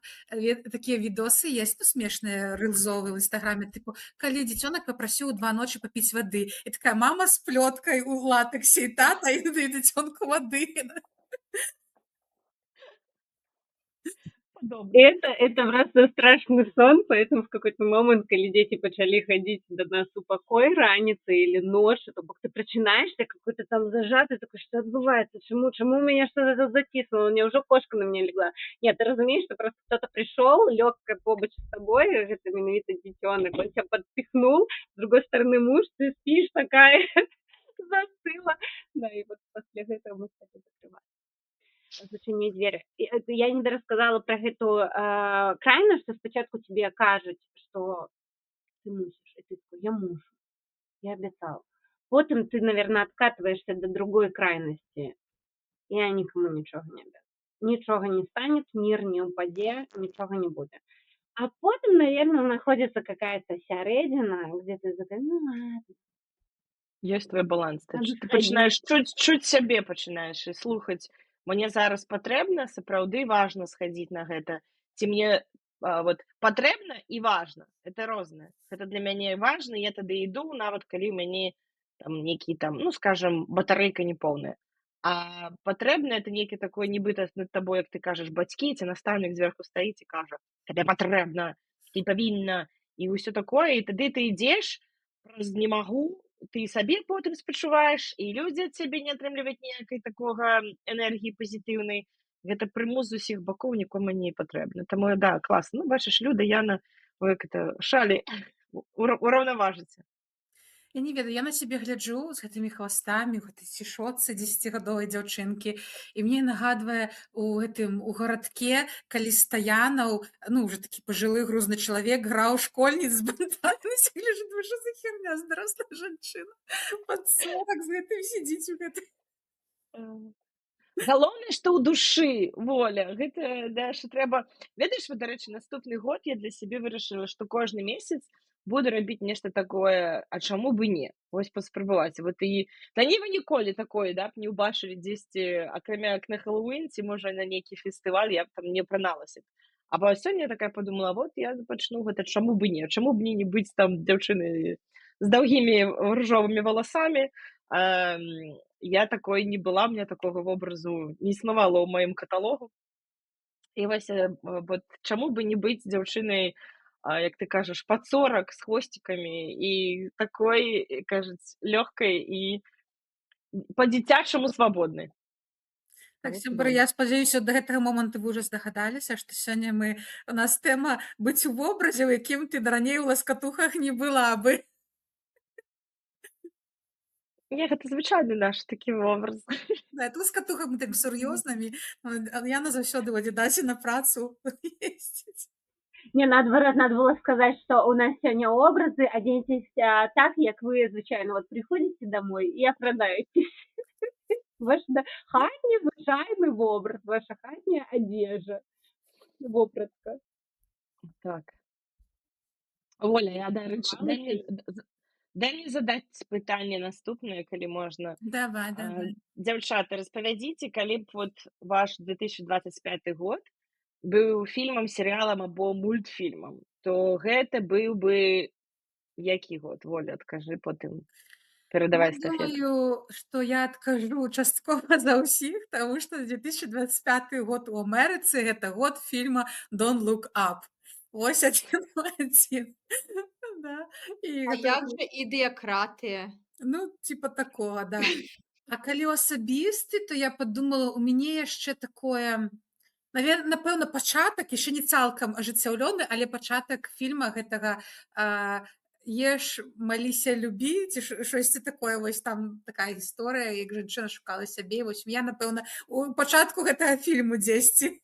такія відосы ёсць, ну, смешныя, рылзовыя ў інстаграме, тыпу, калі дзіцёнак папрасіў 2 ночы папіць вады, і такая мама з плёткай у латэксе, і тата, і дзіцёнку вады. Это просто страшный сон, поэтому в какой-то момент, когда дети начали ходить до нас у покой раніцай или ночью, то бок ты прачынаешься какой-то там зажатый, такой, что отбывается, чему меня что-то затиснуло, мне уже кошка на меня легла. Нет, ты разумеешь, что просто кто-то пришел, лег побач с тобой, это менавіта дзіцёнак, он тебя подпихнул, с другой стороны муж, ты спишь такая, застыла. Да, и вот после этого мы стали закрывать. Зачыніць дзверы. Я не рассказала про гэту крайнасць, што спачатку тебе кажуць, што ты мусіш. І ты такой: "Я мушу, я абяцаў". Потым ты, наверно, откатываешься до другой крайности. Я никому ничего не обязана. Ничего не станет, мир не упадет, ничего не будет. А потом, наверное, находится какая-то сярэдзіна, где ты такая: "Ну ладно, Ёсць твой баланс. надо Ты схадзіць". пачынаеш чуць сябе пачынаеш і слухаць, мне зараз патрэбна, сапраўды важна схадзіць на гэта, ці мне вот патрэбна і важна. Это рознае. Гэта для мяне важна, я тады іду, нават калі ў мяне там нейкі там, ну, скажам, батарэйка не поўная. А патрэбна это нейкі такой нібыта над табой, як ты кажаш, бацькі ці настаўнік зверху стаіць і кажа: "Табе патрэбна, ты павінна", і ўсё такое, і тады ты ідзеш праз "не магу", ты сабе потым спачуваеш, і людзі ад цябе не атрымліваюць ніякай такога энергіі пазітыўнай. Гэта прымус з усіх бакоў нікому не патрэбна. Таму да, класна. Ну, бачыш, Люда, Яна, вы як это шалі ураўнаважыце. Я не ведаю, я на сябе гляджу з гэтымі хвастамі, гэтай цішотцы 10гадовай дзяўчынкі, і мне нагадвае у гарадке, калі Стаянаў, ну, уже такі пажылы грузны чалавек, граў школьніц з бантамі. Я гляджу, думаю, што за херня, дарослая жанчына пад 40 з гэтым сидзіць у гэтай. Галоўнае, што ў душы воля. Гэта, да, што трэба... Ведаеш, вот, дарэчы, наступны год я для сябе вырашыла, што кожны месяц буду рабіць нешта такое, а чаму бы не? Вось паспрабаваць. Вот і раней вы ніколі такое, да, б не ўбачылі дзесьці, акрамя як на Хэллоуін, ці, можа, на нейкі фестываль, я б там не апраналася. А сёння я такая подумала, вот я пачну гэта, чаму бы не? Чаму б мне не быць там дзяўчынай з даўгімі ружовымі валасамі? Я такой не была, мне такога вобразу не існавала ў маім каталогу. І вось вот чаму бы не быць дзяўчынай, як ты кажаш, пад 40 з хвосцікамі і такой, кажуць, лёгкай і па-дзіцячаму свабоднай. Так, сябры, я спадзяюся, да гэтага моманту вы ўжо здагадаліся, што сёння у нас тэма быць у вобразе, у якім ты раней у ласкатухах не была бы. Не, гэта звычайны наш такі вобраз. Да, это ласкатухах мы так сур'ёзнымі, а Яна заўсёды ў Адыдасе на працу ездзіць. Не, наадварот, надо было сказать, что у нас сегодня образы, оденьтесь так, як вы звычайно вот приходите домой и апранаетесь. Ваш хатні звычайны вобраз, ваша хатняя одежа, вопратка. Так. Оля, я, дарэчы, дай мне задаць пытанне наступнае, калі можна. Давай. Дзяўчаты, распавядзіце, калі б вот ваш 2025 год быў фільмам, серыялам або мультфільмам, то гэта быў бы які год? Воля, адкажы, потым перадавай Я эстафету. думаю, што я адкажу часткова за ўсіх, таму што 2025 год у Амерыцы гэта год фільма Don't Look Up. Вось адзін. Да. А як жа ідыакратыя? Ну, типа такого, да. А калі асабісты, то я падумала, у мяне яшчэ такое, напэўна, пачатак, яшчэ не цалкам ажыццяўлёны, але пачатак фільма гэтага «Еш, маліся, любі», ці штосьці такое, вось там такая гісторыя, як жанчына шукала сябе, вось я, напэўна, у пачатку гэтага фільму дзесьці.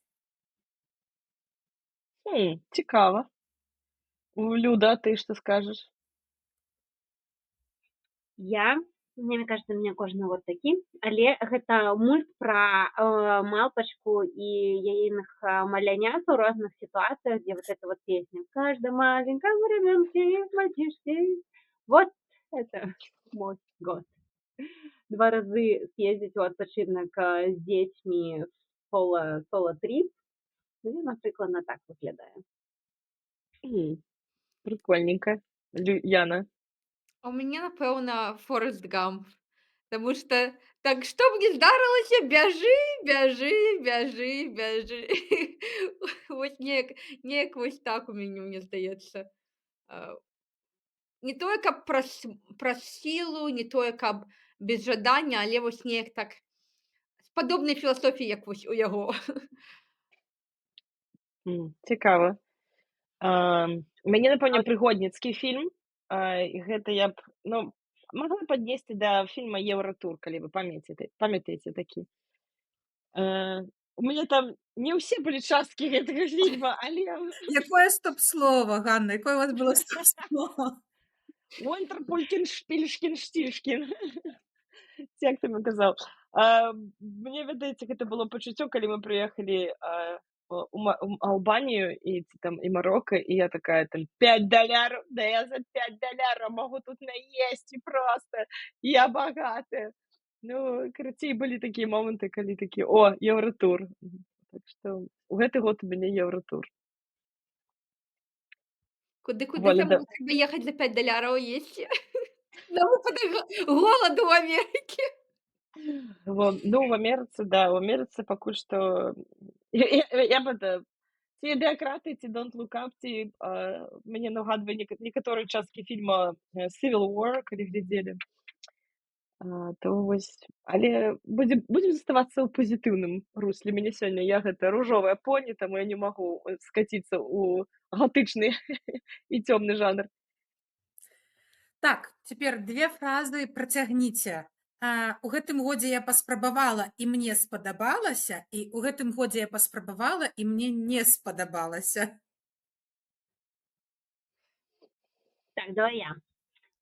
Цікава. Люда, ты што скажаш? Мне кажется, у меня кожны год такі, але гэта мульт пра малпачку і яейных малянят у розных сітуацыях, дзе вот эта вот песня «Каждой маленьком ребенке есть мальчишки». Вот это мой год. 2 разы съездить у адпачынак з дзецьмі соло-тріп, ну, напрыклад, так выглядае. Прикольненько. Яна? А у мяне, напэўна, Форэст Гамп. Таму што так што б ні здарылася, бяжы. Вось неяк вось так у мяне, мне здаецца. Не тое, каб праз сілу, не тое, каб без жадання, але вось неяк так з падобнай філасофіяй, як вось у яго. Цікава. У мяне, напэўна, прыгодніцкі фільм. І гэта я б, ну, магла паднесці да фільма «Еўратур», калі вы памятаеце такі. У мяне там Не ўсе былі часткі гэтага фільма, але Якое стоп-слово, Ганна? Якое у вас было стоп-слово? Унтерпулькін, шпільшкін, штільшкін. Ці як там казаў. Мне, ведаеце, гэта было пачуццё, калі мы прыехалі у Албанію і там і Марокко, і я такая там $5, да я за $5 могу тут наесці просто, я багатая. Ну, карацей, былі такія моманты, калі такі, о, Еўратур. Так што у гэты год у мяне Еўратур. Куды Воля, там да. трэба ехаць за $5 есці? На выпадак голаду ў Амерыкі. Ну, в Амерыцы, да, у Амерыцы пакуль што я б это ці ідэакраты, ці Don't Look Up, ці мяне нагадвае некаторыя часткі фільма Civil War, калі глядзелі. То вось, але будзем заставацца ў пазітыўным русле. Мяне сёння я гэта ружовая поні, таму я не магу скаціцца ў гатычны і цёмны жанр. Так, цяпер 2 фразы працягніце. У гэтым годзе я паспрабавала і мне спадабалася, і ў гэтым годзе я паспрабавала і мне не спадабалася. Так, давай я.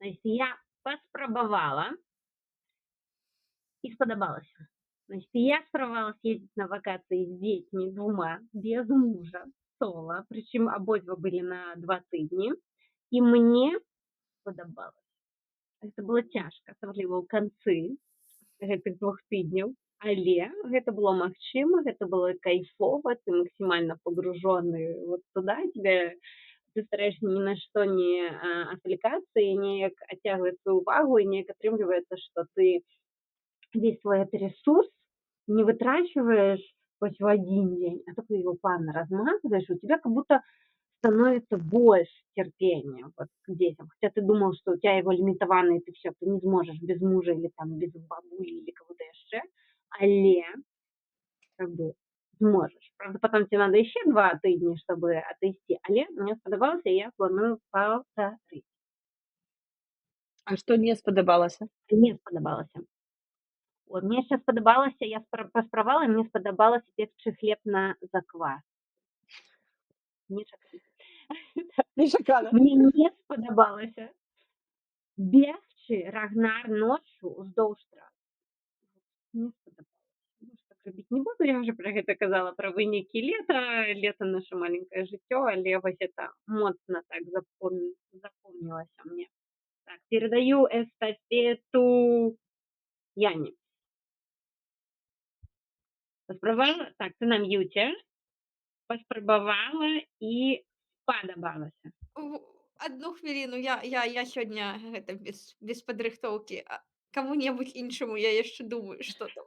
Значит, я паспрабавала и сподобалась. Значит, я спробовала съездить на вакации с детьми 2, без мужа, соло, причем обидва были на 2 тыдні, и мне сподобалось. Это было цяжка, асабліва ў канцы гэтых 2 тыдняў, але гэта было магчыма, гэта было кайфова, ты максимально погружённый вот туда, ты стараешься ни на что не отвлекаться и неяк оттягивать свою увагу, и неяк атрымліваецца, что ты весь свой этот ресурс не вытрачиваешь хоть в один день, а только его плавно размазываешь, у тебя как будто становится больше терпения вот, к детям. Хотя ты думал, что у тебя его лимитовано, и ты все, ты не сможешь без мужа или там без бабули или кого-то еще, але как бы зможешь. Правда, потом тебе надо еще 2 тыдні, чтобы отойти, але мне сподобалось, и я планую повторить. А што не спадабалася? Не сподобалася. Вот, мне сейчас сподобалася, я паспрабавала, мне спадабалася печы хлеб на заквас. Нечакана. Мне не спадабалася бегчы рагнар ноччу уздоўж трас. Не спадабалася. Так рабіць не буду, я уже про гэта казала, про вынікі лета наше маленькое жыццё, але вось это моцна так запомнілася мне. Так, передаю эстафету Яне. Паспрабавала? Так, ты на мьюте. Паспрабавала і спадабалася. Одну хвіліну, я сёння гэта без падрыхтоўкі. Каму-небудзь іншаму я яшчэ думаю, што там.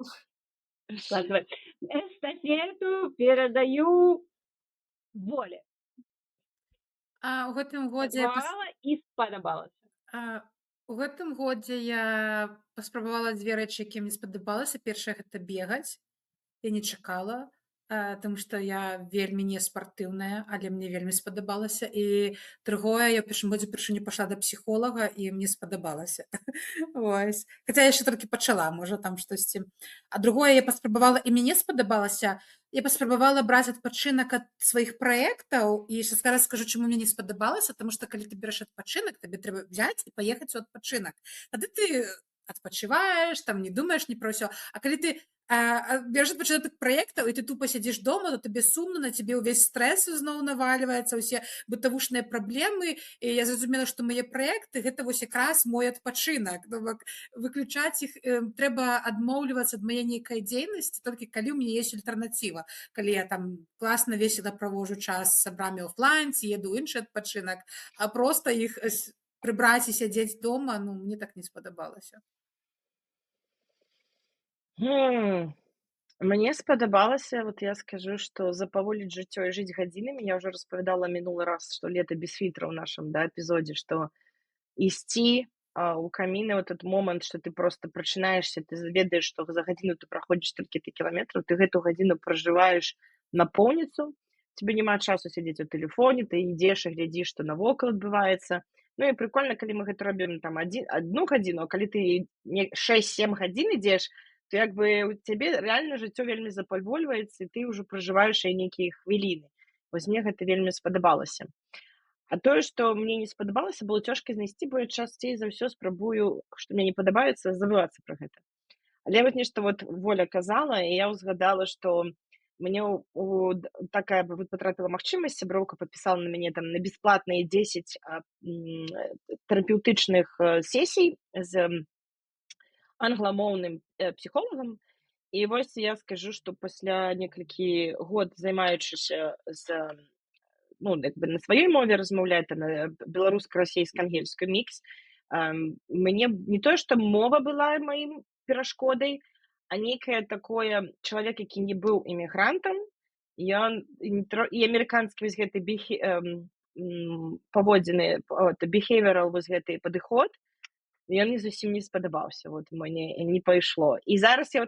Ладно, эстафету передаю Воле. У гэтым годзе Паспрабавала і спадабалася. у гэтым годзе я паспрабавала 2 рэчы, якія мне спадабалася. Першае гэта бегаць. Я не чакала, таму што я вельмі не спартыўная, але мне вельмі спадабалася. І другое, я ў першым годзе упершыню пайшла да псіхолага, і мне спадабалася. Вось. Хаця я яшчэ толькі пачала, можа, там штосьці. А другое, я паспрабавала і мне спадабалася. Я паспрабавала браць адпачынак ад сваіх праектаў, і зараз скажу, чаму мне не спадабалася, таму што калі ты бераш адпачынак, табе трэба взяць і паехаць у адпачынак. Тады ты адпачываеш, там не думаеш ні пра ўсё. А калі ты бераш адпачынак ад праектаў, і ты тупа сядзіш дома, то табе сумна, на цябе ўвесь стрэс зноў навальваецца, усе бытавушныя праблемы. І я зразумела, што мае праекты гэта вось якраз мой адпачынак. Выключаць іх трэба адмоўлівацца ад мае нейкай дзейнасці, толькі калі ў мяне ёсць альтэрнатыва. Калі я там класна весела праводжу час з сябрамі офлайн, ці еду ў іншы адпачынак, а проста іх прыбраць і сядзець дома, ну, мне так не спадабалася. Мне спадабалася, вот я скажу, што запаволіць жыццё і жыць гадзінамі. Я ўжо распавядала мінулы раз, што лета без фільтра ў нашым эпізодзе, што ісці у каміны вот этот момант, што ты просто прачынаешся, ты ведаеш, што за гадзіну ты праходзіш столькі-то кіламетраў, ты гэту гадзіну пражываеш напоўніцу, тебе няма часу сядзець у тэлефоне, ты ідзеш і глядзіш, што навокал адбываецца. Ну і прикольна, калі мы гэта робім там 1 гадзіну, а калі ты 6-7 гадзін ідзеш, што як бы у цябе рэальна жыццё вельмі запавольваецца, і ты ўжо пражываеш яе нейкія хвіліны. Вось мне гэта вельмі спадабалася. А тое, што мне не спадабалася, было цяжка знайсці, бо я часцей за ўсё спрабую, што мне не падабаецца, забывацца пра гэта. Але вот нешта вот Воля казала, і я ўзгадала, што мне такая бы вот патрапіла магчымасць, сяброўка падпісала на мяне там на бясплатныя 10 тэрапеўтычных сесій з англамоўным псіхолагам. І вось я скажу, што пасля некалькі год займаючыся як бы на сваёй мове размаўляць, на беларуска-расейска-ангельскай мікс, мне не тое, што мова была маім перашкодай, а нейкае такое чалавек, які не быў імігрантам, ён і амерыканскі вось гэты паводзіны, behavioral вось гэты падыход, ён мне зусім не спадабаўся, вот мне не пайшло. І зараз я ў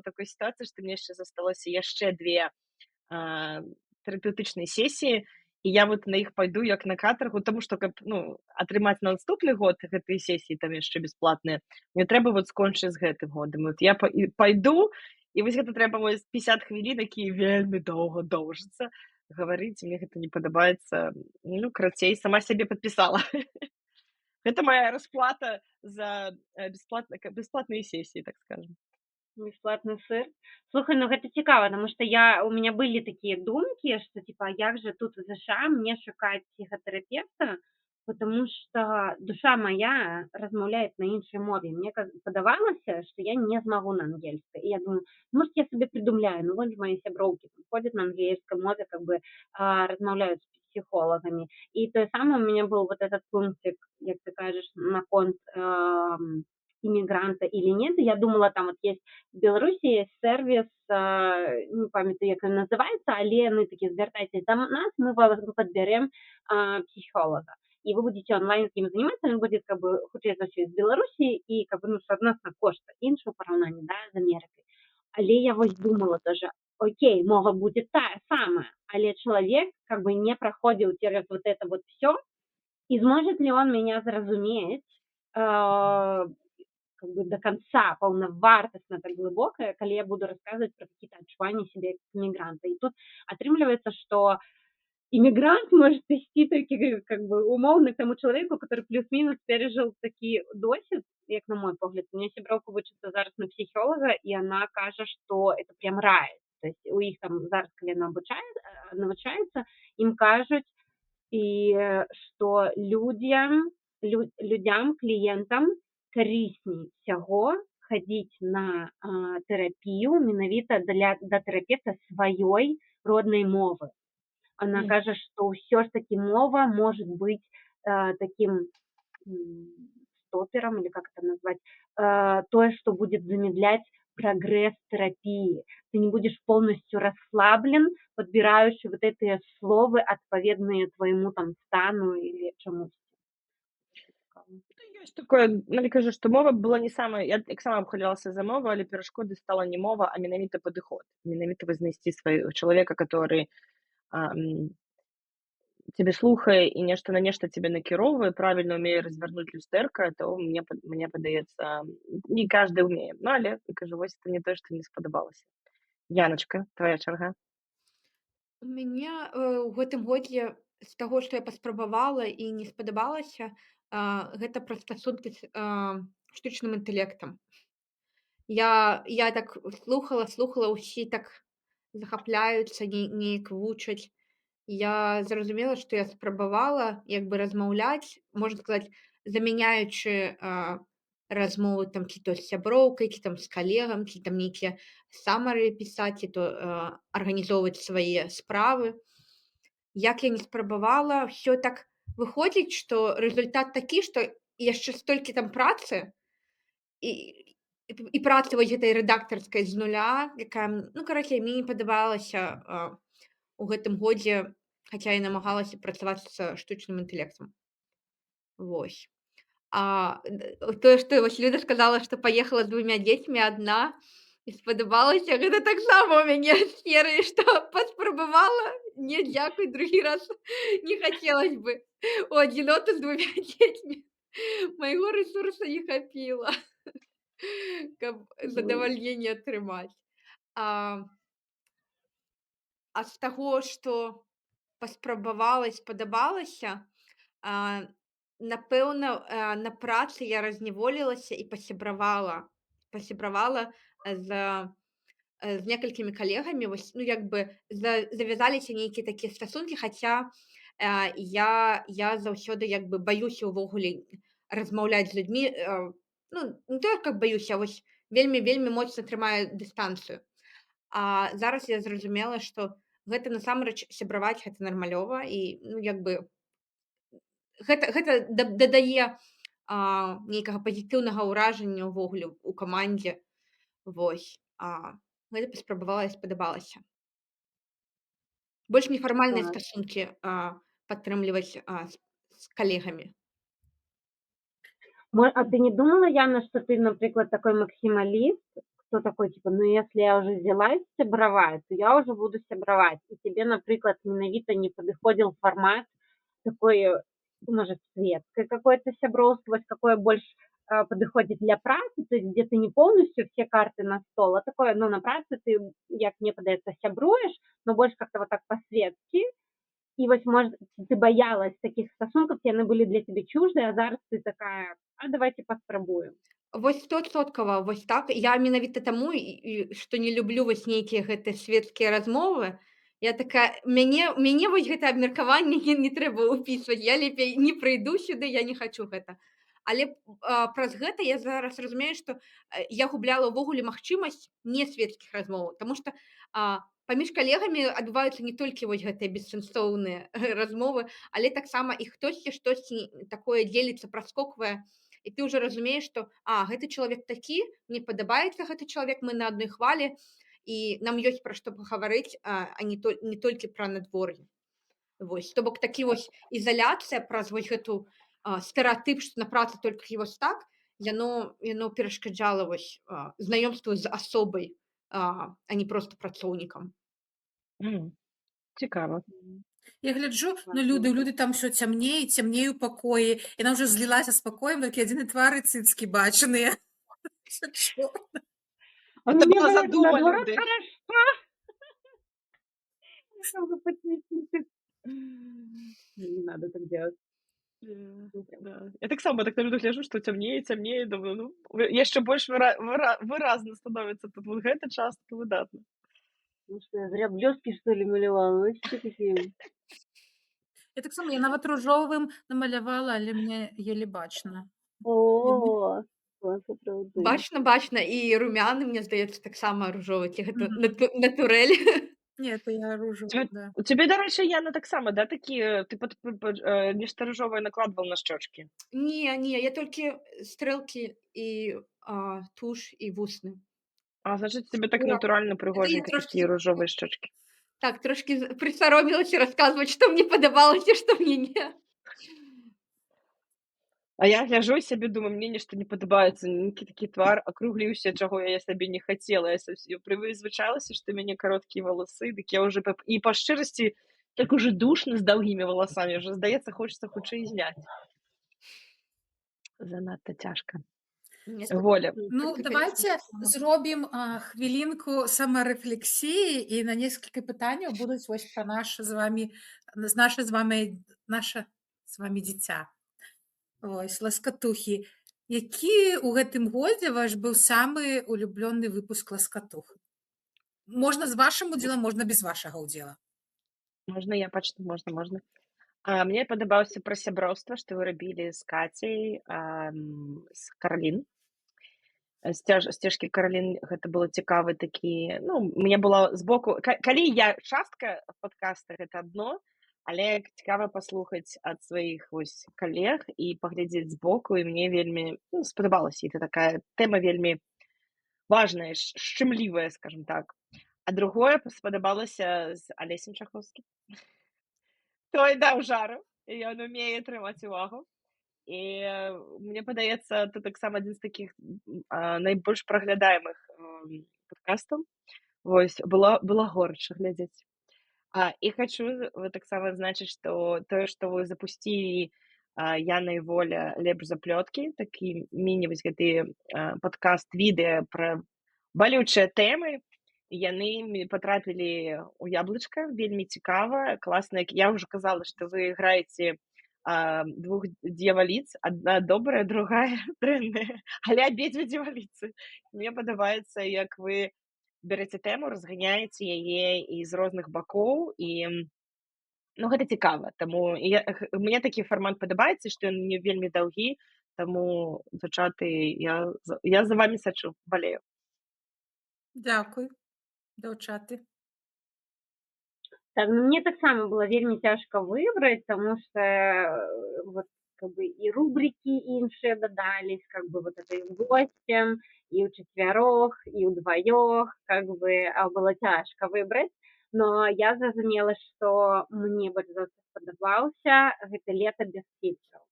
такой сітуацыі, што мне яшчэ засталося яшчэ 2 тэрапеўтычныя сесіі, і я вот на іх пайду як на катаргу, таму што каб атрымаць на наступны год гэтыя сесіі там яшчэ бясплатныя, мне трэба вот скончыць з гэтым годам. Вот я пайду, і вось гэта трэба 50 хвілін, якія вельмі доўга доўжацца гаварыць, мне гэта не падабаецца. Карацей, сама сябе падпісала. Гэта моя расплата за бесплатные сессии, так скажем. Бесплатный сыр. Слухай, гэта цікава, потому что у меня были такие думки, что типа, як же тут в США мне шукаць психотерапевта, потому что душа моя размаўляет на іншай мове. Мне падавалася, что я не змагу на ангельскай. И я думаю, может, я себе придумляю, вон же мои сяброўкі ходят на ангельском мове, как бы размаўляют с психологами. И то самое у меня был вот этот пунктик, как ты кажешь, наконт иммигранта или нет. Я думала, там вот есть в Беларуси есть сервис, не памятаю, як ён называецца, але яны такі, звяртайцесь до нас, мы вас подберем психолога. И вы будете онлайн с ним заниматься, он будет как бы хутчэй за ўсё из Беларуси, и как бы соотносно кошта іншае параўнанне, да, з Амерыкай. Але я вось думала тоже, окей, мова будет тая самая, але человек как бы не проходил через вот это вот все, и сможет ли он меня зразумець как бы до конца паўнавартасна, так глыбока, калі я буду рассказывать про какие-то адчуванні себе как мигранта. И тут атрымліваецца, что иммигрант может вести таки как бы умовно к тому человеку, который плюс-минус пережил такі досвід, як на мой погляд. У меня сяброўка вучыцца зараз на психолога, и она кажа, что это прям рай. То есть у іх там зараз, калі навучаецца, им кажуць, и что людям, клиентам карысней всяго хадзіць на тэрапію менавіта да тэрапевта сваёй роднай мовы. Она кажа, что ўсё ж таки мова может быть таким стопером, или как это назвать, то, что будет замедлять прогресс терапии. Ты не будешь полностью расслаблен, подбираючи вот эти слова, отповедные твоему там стану или чамусь. Ёсць такое, але кажу, што мова была не самая, я таксама абхвалялася за мову, але перашкодай стала не мова, а менавіта падыход. Менавіта знайсці свайго чалавека, который тебе слухае і нешта на нешта тебе накіроўвае, правільна умее развярнуць люстэрка, то мне падаецца, не каждый умее. Але, я кажу, вось это не тое, што не спадабалася. Яначка, твоя чарга. У мяне ў гэтым годзе з таго, што я паспрабавала і не спадабалася, гэта пра стасункі з штучным інтэлектам. Я так слухала, ўсе так захапляюцца, неяк вучаць. Я зразумела, што я спрабавала як бы размаўляць, можна сказаць, замяняючы размовы там ці то з сяброўкай, ці там з калегам, ці там нейкія самары пісаць, ці то арганізоўваць свае справы. Як я не спрабавала, ўсё так выходзіць, што рэзультат такі, што яшчэ столькі там працы і працы вось гэтай рэдактарскай з нуля, якая, карацей, мне не падабалася у гэтым годзе, хаця я намагалася працаваць з штучным інтэлектам. Вось. Тое, што вось Люда сказала, што паехала з 2 дзецьмі адна, і спадабалася, гэта таксама ў мяне серыі, што паспрабавала, не, дзякуй, другі раз не хацелось бы. У адзіноту з 2 дзецьмі. Майго рэсурса не хапіла. каб Ну, задавальненне атрымаць. А, а з таго, што паспрабавала і спадабалася, а, напэўна, на працы я разняволілася і пасябравала. Пасябравала з некалькімі калегамі. Вось, ну, як бы завязаліся нейкія такія стасункі, хаця, я заўсёды як бы баюся ўвогуле размаўляць з людзьмі, ну, не тое, каб баюся, а вось вельмі моцна трымаю дыстанцыю. А зараз я зразумела, што гэта насамрэч сябраваць гэта нармалёва і, ну, як бы гэта дадае, нейкага пазітыўнага ўражання ўвогуле ў камандзе. Вось, гэта паспрабавала і спадабалася. Больш нефармальныя Так. стасункі, падтрымліваць, з калегамі. А ты не думала, Яна, что ты, например, такой максималист, кто такой, типа, ну, если я уже взялась сябраваць, то я уже буду сябраваць. И тебе, например, менавіта не подыходил формат такой, может, светской какой-то сяброўства, какое больше подыходит для працы, то есть где ты не полностью все карты на стол, а такое, ну, на працы ты, як мне падаецца, сябруеш, но больше как-то вот так по-светски. И вот, может, ты боялась таких стосунков, яны были для тебя чуждые, а зараз ты такая, а давайте паспрабуем. Вось 100%, вось так. Я менавіта таму, што не люблю вось нейкія гэтыя свецкія размовы. Я такая, мяне вось гэта абмеркаванне не трэба ўпісваць. Я лепей не прыйду сюды, я не хачу гэта. Але праз гэта я зараз разумею, што я губляла ўвогуле магчымасць не свецкіх размоваў, таму што паміж калегамі адбываюцца не толькі вось гэтыя бессэнсоўныя размовы, але таксама і хтосьці штосьці такое дзеліцца, праскоквае, і ты ўжо разумееш, што гэты чалавек такі, мне падабаецца гэты чалавек, мы на адной хвалі, і нам ёсць пра што пагаварыць, а не толькі пра надвор'е. Вось, то бок такі вось ізаляцыя праз вось гэту стэеатып, што на працы толькі вось так, яно перашкаджала вось знаёмству з асобай, а не проста працоўнікам. Цікава. Я гляджу на люди там все цямней у пакоі. Яна ўжо злілася з пакоем, толькі адзіны твары цыцкі бачаныя. А Это мне было говорят, задума наоборот, люди. хорошо. Чтобы подсветить. Не надо так делать. Да. Я таксама так на людях гляжу, што цямнее, думаю, ну, яшчэ больш выразна становіцца тут вот гэта частка выдатна. Ну что, я зря блестки, что ли, малевала? Вообще какие. Я таксама, я нават ружовым намалявала, але мне еле бачна. О, класс, правда. Бачна, і румяны, мне здаецца, таксама ружовы, ці гэта натурэль. Не, это я ружовый, да. У тебе, дарэчы, Яна, таксама, да, такі, ты нешта ружовае накладваў на шчочкі? Не, я толькі стрэлкі і туш і вусны. Значыць, тебе так Ура. натуральна Это я прыгожанька трошкі такія ружовыя шчочкі. Так, трошкі прысаромілася расказваць, што мне падабалася, што мне не. А я гляжу і сябе думаю, мне нешта не падабаецца, нейкі такі твар акругліўся, чаго я сабе не хацела. Я прызвычалася, што ў мяне кароткія валасы, дык я ўжо і па шчырасці так уже душна з даўгімі валасамі, ўжо здаецца, хочацца хутчэй зняць. Занадта цяжка. Воля. Ну, давайте зробім хвілінку самарэфлексіі і на некалькі пытанняў будуць вось пра наше з вами дзіця. Вось, ласкатухі. Які ў гэтым годзе ваш быў самы улюблёны выпуск ласкатух? Можна з вашым удзелам, можна без вашага удзела. Можна я пачну? Можна. Мне падабаўся пра сяброўства, што вы рабілі з Кацяй, з Каралін. Сцежкі Каралін, гэта было цікавы такі, ну, мне было збоку, калі я частка падкаста, гэта адно, але цікава паслухаць ад сваіх вось калег і паглядзець збоку, і мне вельмі спадабалася, і это такая тэма вельмі важная, шчымлівая, скажем так. А другое спадабалася з Алесем Чахоўскім. Той даў жару, і ён умее трымаць увагу. І мне падаецца, это таксама адзін з такіх найбольш праглядаемых падкастаў. Вось, было горача глядзець. І хачу таксама адзначыць, што тое, што вы запусцілі Яна і Воля лепш за плёткі, такі міні вось гэты падкаст відэа пра балючыя тэмы. Яны патрапілі ў яблычка, вельмі цікава, класна. Я ўжо казала, што вы граеце двух д'яваліц, адна добрая, другая дрэнная, але абедзве д'яваліцы. Мне падабаецца, як вы бярэце тэму, разганяеце яе і з розных бакоў, і ну, гэта цікава. Таму мне такі фармат падабаецца, што ён не вельмі даўгі, таму, дзяўчаты, я за вамі сачу, балею. Дзякуй, дзяўчаты. Так, ну, мне таксама было вельмі цяжка выбраць, таму што вот как бы і рубрыкі іншыя дадались, как бы вот это і з госцем, і ўчацвярох, і ўдваёх, как бы было цяжка выбраць, но я зразумела, што мне больш за ўсё спадабаўся гэта лета без фільтраў.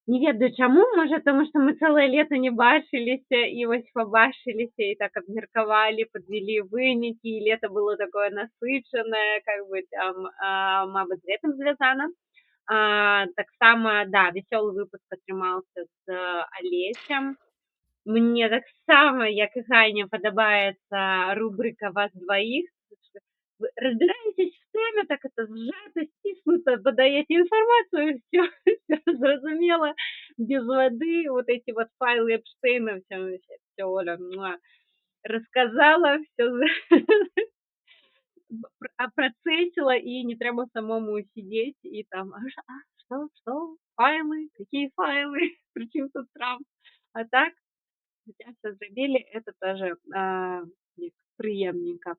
Не ведаю чаму, можа, таму што мы цэлае лета не бачыліся і вось пабачыліся і так абмеркавалі, падвялі вынікі, і лета было такое насычанае, как бы там, мабыць, з гэтым звязана. Таксама, да, вясёлы выпуск атрымаўся з Алесем. Мне таксама, як і Ганя, падабаецца рубрика «Вас двоих». Вы разбираетесь в теме, так это сжато, стиснуто, подаете информацию, все зразумело, без воды, вот эти вот файлы Эпштейна, все Оля рассказала, все процессила, и не треба самому сидеть и там, что, файлы, какие файлы, причем тут Трамп, а так, хотя все забили, это тоже приемненько,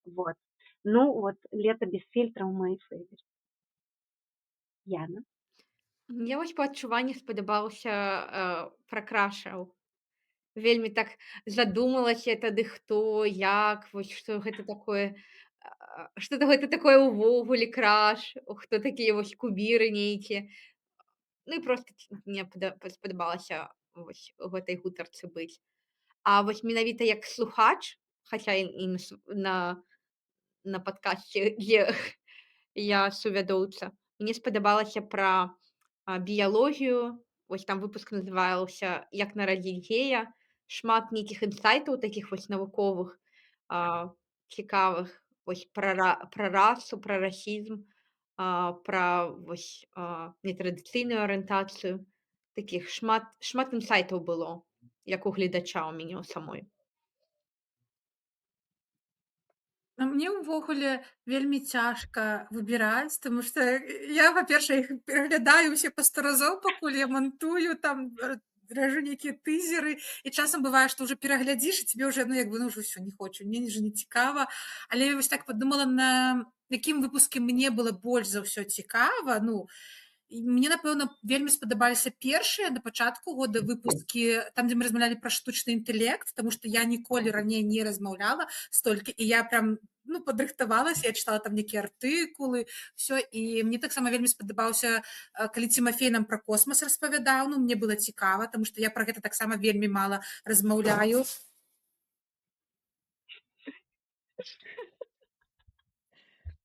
вот. Ну, вот лето без фильтра ў мой фэйварыт. Яна? Мне вось па адчуваннях спадабаўся пракрашаў. Вельмі так задумалася тады, хто, як, вось што гэта такое, што гэта такое ўвогуле краш, хто такія вось кубіры нейкія. Ну і проста мне спадабалася вось у гэтай гутарцы быць. А вось менавіта як слухач, хаця і на падкасце, дзе я сувядоўца, мне спадабалася пра біялогію. Вось там выпуск называўся «Як нарадзіць гея». Шмат нейкіх інсайтаў такіх вось навуковых, цікавых, вось пра расу, пра расізм, пра вось нетрадыцыйную арыентацыю. Такіх шмат інсайтаў было, як у гледача ў мяне ў самой. А мне ўвогуле вельмі цяжка выбіраць, таму што я, па-першае, іх пераглядаю ўсе па 100 разоў, пакуль я мантую, там ражу нейкія тызеры, і часам бывае, што ўжо пераглядзіш, і цябе ўжо, ну, як бы, ну, ўжо ўсё, не хочу, мне ўжо не цікава. Але я вось так падумала, на якім выпуске мне было больш за ўсё цікава, ну, і мне, напэўна, вельмі спадабаліся першыя на пачатку года выпускі, там, дзе мы размаўлялі пра штучны інтэлект, таму што я ніколі раней не размаўляла столькі, і я прям, ну, падрыхтавалася, я чытала там нейкія артыкулы, всё, і мне таксама вельмі спадабаўся, калі Цімафей нам пра космас распавядаў, ну, мне было цікава, таму што я пра гэта таксама вельмі мала размаўляю.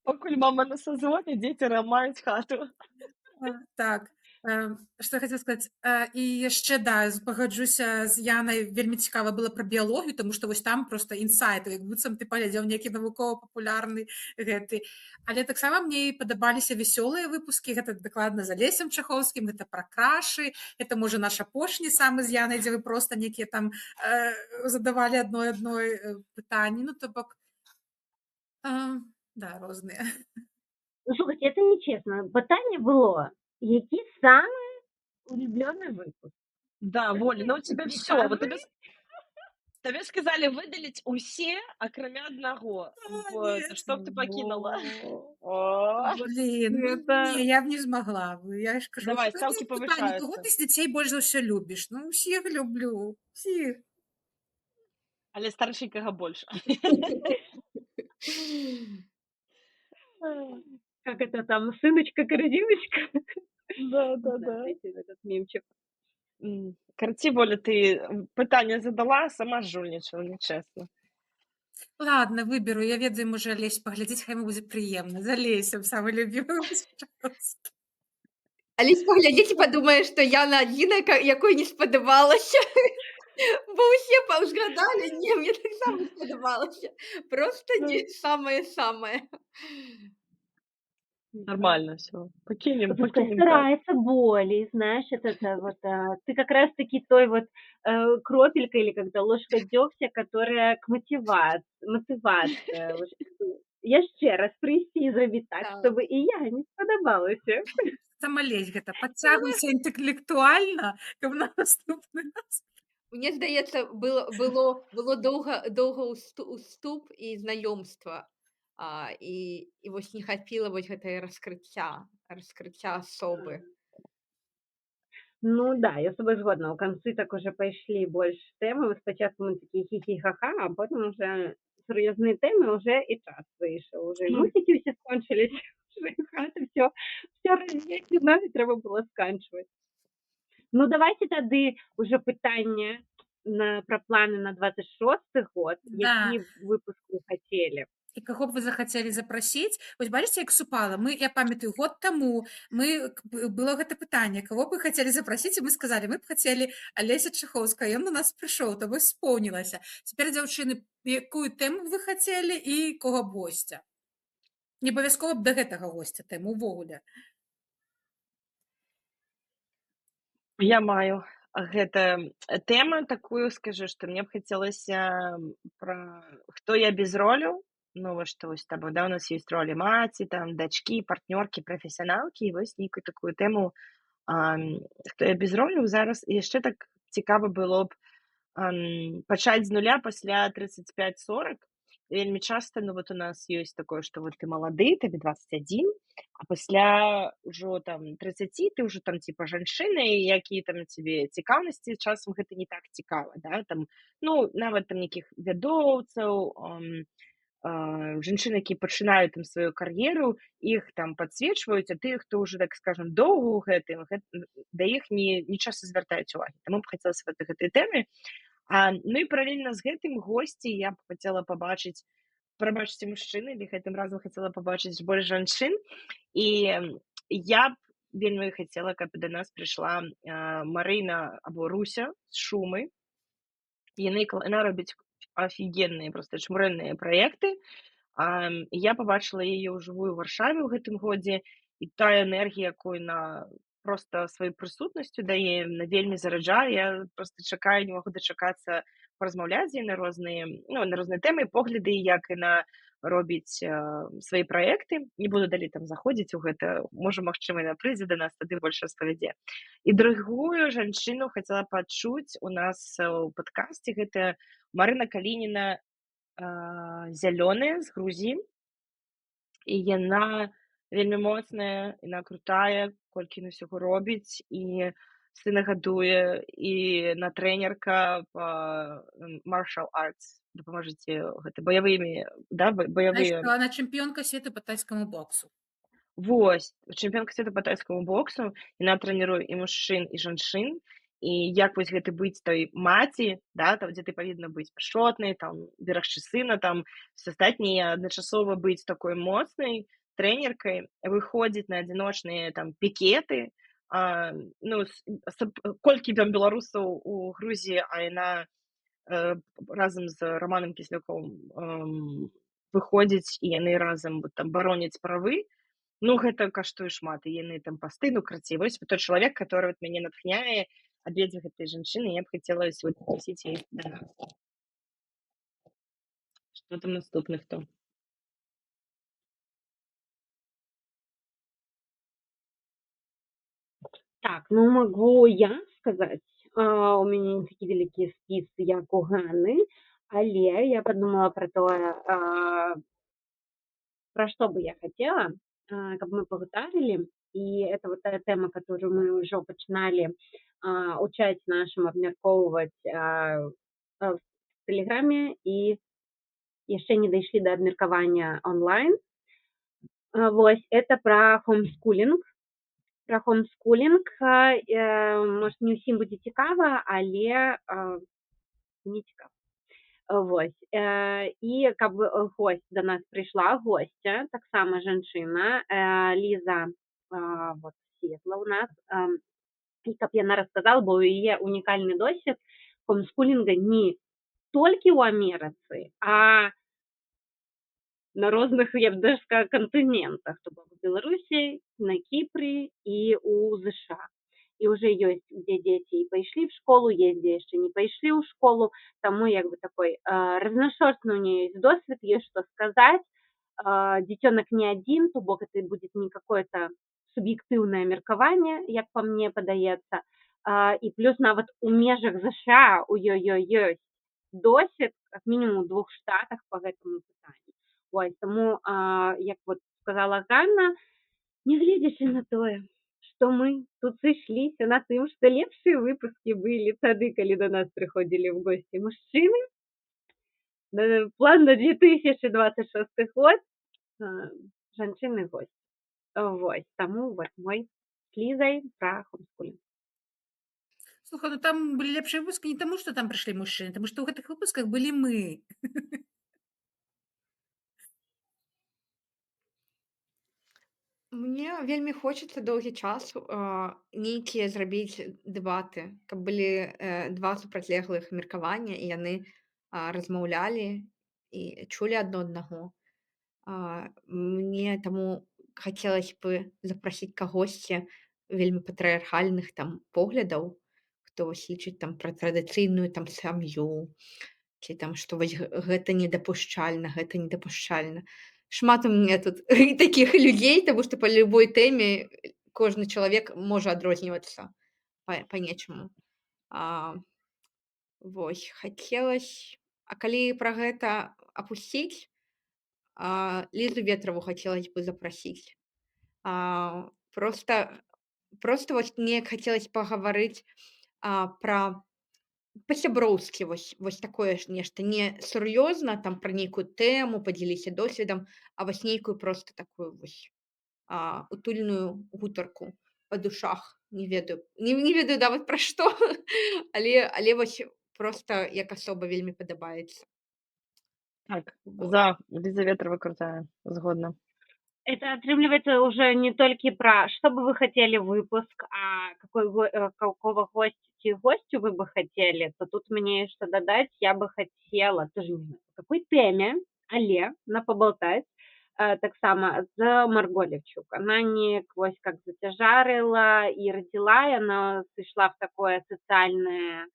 Пакуль мама на созвоне, дзеці рамаюць хату. Так, што я хацела сказаць, і яшчэ, да, пагаджуся з Янай, вельмі цікава было пра біялогію, таму што вось там проста інсайты, як быццам ты паглядзеў нейкі навукова-папулярны гэты. Але таксама мне і падабаліся вясёлыя выпускі, гэта дакладна з Алесем Чахоўскім, гэта пра крашы, гэта, можа, наш апошні самы з Янай, дзе вы проста нейкія там задавалі адной пытанні, ну, то бок, да, розныя. Ну, слухайте, это нечестно. Пытанне было, які самы улюблёны выпуск? Да, Воля, ну у тебя все. Вот тебе сказали выдалить усе, акрамя аднаго. Вот. Что б ты покинула? Блин, не, я б не змагла. Я ж кажу, Давай, што ставкі тут пытанне, каго павышаюцца. ты з дзяцей больш за ўсё любіш? Ну, усіх люблю, усіх. Але старшенькага больш. Как это там, сыночка-корзиночка? Да. Знаете, этот мемчик. Карці, Воля, ты пытанне задала, сама жульнічала, нечэсна. Ладно, выберу. Я ведаю, можа, Алесь паглядзець, хай яму будзе прыемна. За Алесем, самы любімы. Алесь паглядзіць і падумае, што Яна адзіная, якой не спадабалася. Бо ўсе паўзгадалі, не, мне таксама спадабалася. Проста не Ну, самае-самае. да. Нормально все. Покинем, Пускай покинем так. старается более, знаешь, это вот ты как раз-таки той вот кропелька или когда ложка дегтя, которая к мотивация. Вот, яшчэ раз прийти и зрабіць так, Так. чтобы и я не спадабалася. Самалезь гэта, падцягвайся інтэлектуальна, каб на наступны раз. Мне здаецца, было доўга уступ і знаёмства. І вось не хапіла вось гэтае раскрыцця асобы. Ну да, я с тобой згодна. У канцы так уже пайшлі больш тэмы. Спачатку мы такія хі-хі-ха-ха, а потым уже сур'ёзныя тэмы, уже і час выйшаў. Уже і мусікі ўсе скончыліся, уже і хата, все раз'едзена, і трэба было сканчваць. Ну давайте тады уже пытанне пра планы на 26 год. Да. Які выпуск вы хацелі? І каго б вы захацелі запрасіць? Вось бачыце, як супала. Я памятаю, год таму было гэта пытанне, каго б вы хацелі запрасіць, і мы сказалі, мы б хацелі Алеся Чахоўская, ён у нас прыйшоў, то вось споўнілася. Цяпер, дзяўчыны, якую тэму б вы хацелі і кого б госця? Не абавязкова б да гэтага госця тэму ўвогуле. Я маю тему такую, скажу, что мне б хацелася про хто я без ролю, ну вось што вось там, да, у нас есть ролі маці, там дачкі, партнёркі, прафесіяналкі, і вось нейкую такую тэму, хто я без ролю. Зараз яшчэ так цікава было б пачаць з нуля пасля 35-40. Вельмі часта, ну вот у нас ёсць такое, што вот ты малады, табе 21, а пасля ўжо там 30 ты ўжо там типа жанчына, і якія там цябе цікаўнасці, часам гэта не так цікава, да, там, ну, нават там нейкіх вядоўцаў, жанчыны, якія пачынаюць там сваю кар'еру, іх там падсвечваюць, а тых, хто ўжо, так скажем, доўга ў гэтым, да іх не часта звяртаюць увагі. Таму б хацелася гэтай тэме. Ну і паралельна з гэтым госці я б хацела пабачыць, прабачце, мужчыны, і гэтым разам хацела пабачыць больш жанчын. І я б вельмі хацела, каб да нас прыйшла Марына або Руся з Шумы. Яна робіць офігенныя, проста чмурэнныя праекты. Я пабачыла яе ўжывую ў Варшаве ў гэтым годзе, і тая энергія, якую на просто сваёй прысутнасцю дае, вельмі зараджае. Я просто чакаю, не магу дачакацца паразмаўляць з ёй на розныя тэмы, погляды, як яна робіць свае праекты. Не буду далей там заходзіць у гэта, можа, магчыма, яна прыйдзе да нас, тады больш распавядзе. І другую жанчыну хацела пачуць у нас у падкасце, гэта Марына Калініна, зялёная, з Грузіі. І яна вельмі моцная, яна крутая, колькі яна ўсяго робіць, і сына гадуе, і на трэнерка па martial arts. Дапаможаце гэта баявымі, да, баявыя. Она чэмпіёнка свету па тайскаму боксу. Вось, чэмпіёнка свету па тайскаму боксу, яна трэніруе і мужчын, і жанчын. І як вось гэты быць той маці, да, там, дзе ты павінна быць пашотнай, там, берагчы сына, там, все астатняе, адначасова быць такой моцнай трэнеркай, выходзіць на адзіночныя там пікеты. Ну, колькі там беларусаў у Грузіі, а яна разам з Романам Кісляком выходзіць, і яны разам там бароняць правы. Ну, гэта каштуе шмат, і яны там пасты, ну, крацей. Вось той чалавек, который вот мяне натхняе, абедзве гэтай жанчыны, я б хацела запрасіць іх да нас. Што там наступны хто? Так, ну могу я сказаць. У мяне не такі вялікі спіс, як у Ганны, але я падумала пра тое, пра што бы я хацела, каб мы пагутарылі. И это вот та тема, которую мы уже пачыналі у чаце нашым абмяркоўваць в Тэлеграме, і яшчэ не дайшлі да абмеркавання онлайн. Вось, это пра хомскулінг. Пра хомскулінг, может, не ўсім будзе цікава, але мне цікава. Вось. І каб госць да нас прыйшла, госця, таксама жанчына, Ліза вот Светла у нас. І каб яна расказала, бо ў яе унікальны досвед хомскулінга не толькі ў Амерыцы, а на розных, я б даже сказала, кантынентах, то бок у Беларусі, на Кіпры і ў ЗША. І ўжо ёсць, дзе дзеці і пайшлі в школу, есть дзе яшчэ не пайшлі ў школу, таму як бы такой разнашорстны ў неё ёсць досвед, ёсць што сказаць. Дзіцёнак не адзін, то бок это будет не какое-то суб'ектыўнае меркаванне, як па мне падаецца. І плюс нават у межах ЗША у ёй ёсць досвед, как мінімум у 2 штатах па гэтаму пытанню. Ой, таму, як вот сказала Ганна, нягледзячы на тое, што мы тут сышліся на тым, што лепшыя выпускі былі тады, калі да нас прыходзілі ў госці мужчыны. План на 2026 год жанчыны госці. Вось, таму вот мой з Лізай пра хомскулінг. Слухай, ну там былі лепшыя выпускі не таму, што там прыйшлі мужчыны, таму што ў гэтых выпусках былі мы. Мне вельмі хочацца доўгі час нейкія зрабіць дэбаты, каб былі два супрацьлеглых меркавання і яны размаўлялі і чулі адно аднаго. Мне таму хацелася бы запрасіць кагосьці вельмі патрыархальных там поглядаў, хто вось лічыць там пра традыцыйную там сям'ю, ці там што вось гэта недапушчальна, гэта недапушчальна. Шмат у мяне тут такіх людзей, таму што па любой тэме кожны чалавек можа адрознівацца па нечаму. Вось хацелася, калі пра гэта апусціць, Лізу Ветраву хацелася бы запрасіць. Просто вось неяк хацелася пагаварыць пра па-сяброўскі вось такое ж нешта, не сур'ёзна там пра нейкую тэму, падзяліся досведам, а вось нейкую проста такую вось утульную гутарку па душах. Не ведаю нават пра што, але вось проста як асоба вельмі падабаецца. Так, Вот. за Лиза Ветрова крутая, згодна. Это отрывается уже не только про что бы вы хотели выпуск, а какого гостя гостю вы бы хотели, то тут мне есть что додать. Я бы хотела, тоже не знаю, по какой теме, але на поболтать, так само з Марго Левчук. Она не вось как зацяжарила и родила, и она сышла в такое социальное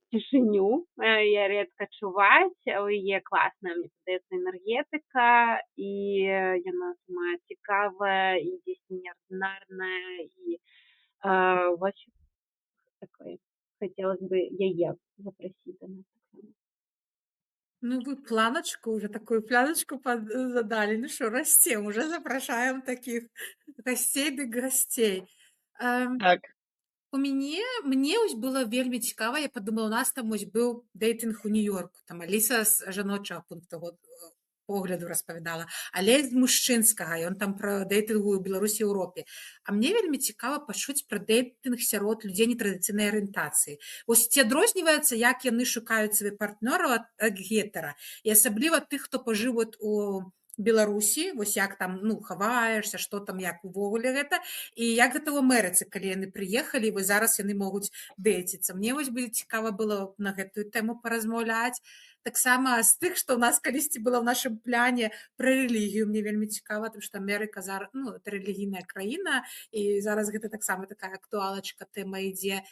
цішыню, я рэдка чуваць, у яе класная, мне падаецца, энергетыка, і яна сама цікавая, і дзесьці неардынарная, і вось такое. Хотелось бы яе запрасіць да нас таксама. Ну, вы планочку, уже такую планочку задали. Ну что, растем, уже запрашаем таких гостей да гостей. Так. Мне ось было вельмі цікава, я падумала, у нас там ось быў дэйтынг у Нью-Йорку, там Аліса з жаночага пункту погляду распавядала, але з мужчынскага, ён там пра дэйтынгу ў Беларусі і Еўропе. А мне вельмі цікава пачуць пра дэйтынг сярод людзей нетрадыцыйнай арыентацыі. Вось ці адрозніваецца, як яны шукаюць свае партнёраў ад гетара, і асабліва тых, хто пажыў у Беларусі, вось як там, ну, хаваешся, што там, як увогуле гэта, і як гэта ў Амерыцы, калі яны прыехалі, вось зараз яны могуць дэйціцца. Мне вось бы цікава было на гэтую тэму паразмаўляць. Таксама з тых, што ў нас калісьці было ў нашым пляне пра рэлігію, мне вельмі цікава, тому што Амерыка зараз, ну, это рэлігійная краіна, і зараз гэта таксама такая актуалачка, тэма ідзе.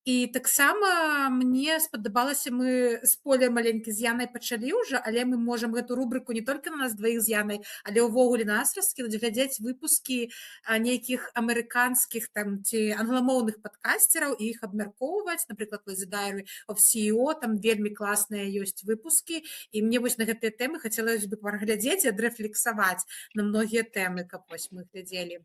І таксама мне спадабалася, мы з Поляй маленькі з Янай пачалі ўжо, але мы можам гэту рубрыку не толькі на нас дваіх з Янай, але ўвогуле на нас раскінуць, глядзець выпускі нейкіх амерыканскіх там ці англамоўных падкасцераў і іх абмяркоўваць, напрыклад, The Diary of CEO, там вельмі класныя ёсць выпускі, і мне вось на гэтыя тэмы хацелася бы праглядзець і адрэфлексаваць на многія тэмы, каб вось мы глядзелі.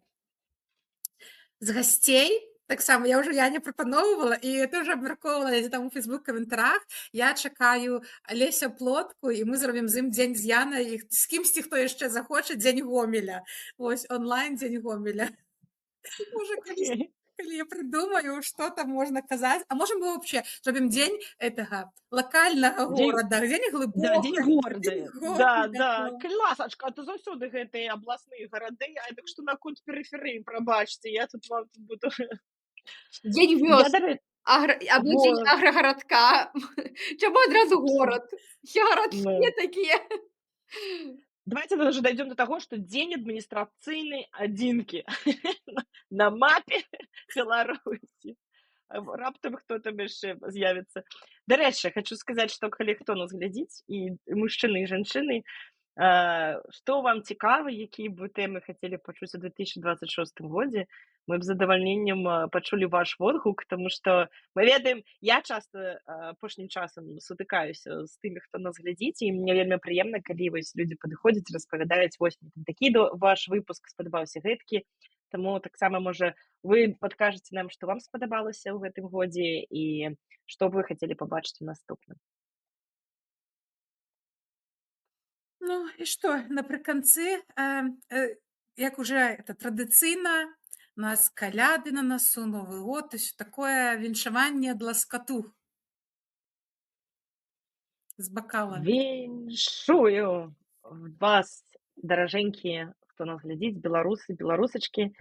З гасцей таксама я ўжо не прапаноўвала, і это ўжо абмяркоўвала там у Facebook каментарах. Я чакаю Алеся Плотку, і мы зробім з ім дзень з Янай, з кімсьці, хто яшчэ захоча, дзень Гомеля. Вось онлайн дзень Гомеля. Можа, калі я придумаю, что там можно казаць. А можем мы вообще зробім дзень гэтага лакальнага Дзень горада, дзень да, дзень глыбока, горда. дзень Да, горада. да. Класачка, а то заўсёды гэтыя абласныя гарады, а так што наконт перыферыі, прабачце, я тут вам тут буду. Дзень Я, вёскі, дарэчы, або дзень во, аграгарадка. Чаму адразу горад? Усе гарадскія ну. такія. Давайте даже дойдем до того, что день администрацийной адзінкі на мапе Беларусі. Раптам хто там яшчэ з'явіцца. Дарэчы, хочу сказаць, што калі хто нас глядзіць, і мужчыны, і жанчыны, што вам цікава, якія б вы тэмы хацелі пачуць у 2026 годзе, мы б з задавальненнем пачулі ваш водгук, тому што мы ведаем, я часта апошнім часам сутыкаюся з тымі, хто нас глядзіць, і мне вельмі прыемна, калі вось людзі падыходзяць, распавядаюць, вось такі ваш выпуск спадабаўся гэткі, таму таксама, можа, вы падкажаце нам, што вам спадабалася ў гэтым годзе і што б вы хацелі пабачыць у наступным. Ну і што, напрыканцы, як уже это традыцыйна, у нас каляды на насу, Новы год, і ўсё такое віншаванне ад ласкату з бакаламі. Віншую вас, даражэнькія, хто нас глядзіць, беларусы, беларусачкі.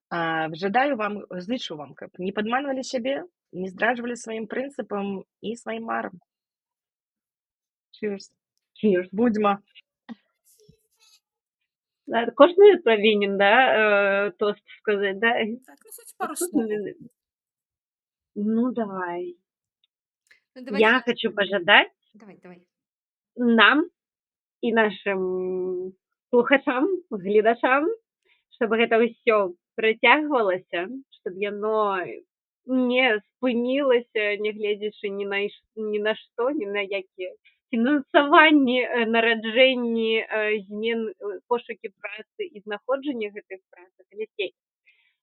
Жадаю вам, зычу вам, каб не падманвалі сябе, не здраджвалі сваім прынцыпам і сваім марам. Cheers. Cheers. Будзьма. Да, кожны павінен, да, тост сказаць, да? Так, ну хоць пару Тут слоў. Ну, давай. Ну, Я хочу пожадаць Давай. нам і нашым слухачам, гледачам, чтобы гэта ўсё працягвалася, чтобы яно не спынілася, не гледзячы ні на што, ні на якія фінансаванні, нараджэнні, змен, пошукі працы і знаходжанне гэтых працы.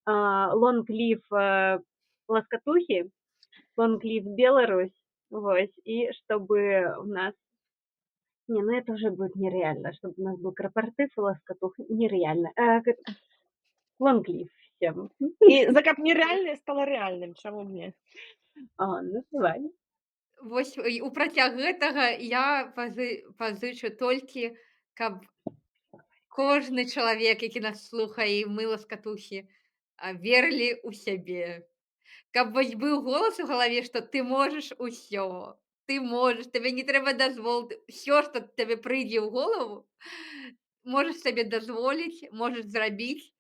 Long live ласкатухі, long live Беларусь, вось, і чтобы у нас... Не, ну это уже будет нереально, чтобы у нас был корпоратив и ласкатух, нереально. Long live всем. І за каб нереальнае стала рэальным, чаму мне? Ну давай. Вось у працяг гэтага я пазычу толькі, каб кожны чалавек, які нас слухае, і мы, ласкатухі, верылі ў сябе. Каб вось быў голас у галаве, што ты можаш усё. Ты можаш, табе не трэба дазвол. Усё, што табе прыйдзе ў голову, можаш сабе дазволіць, можаш зрабіць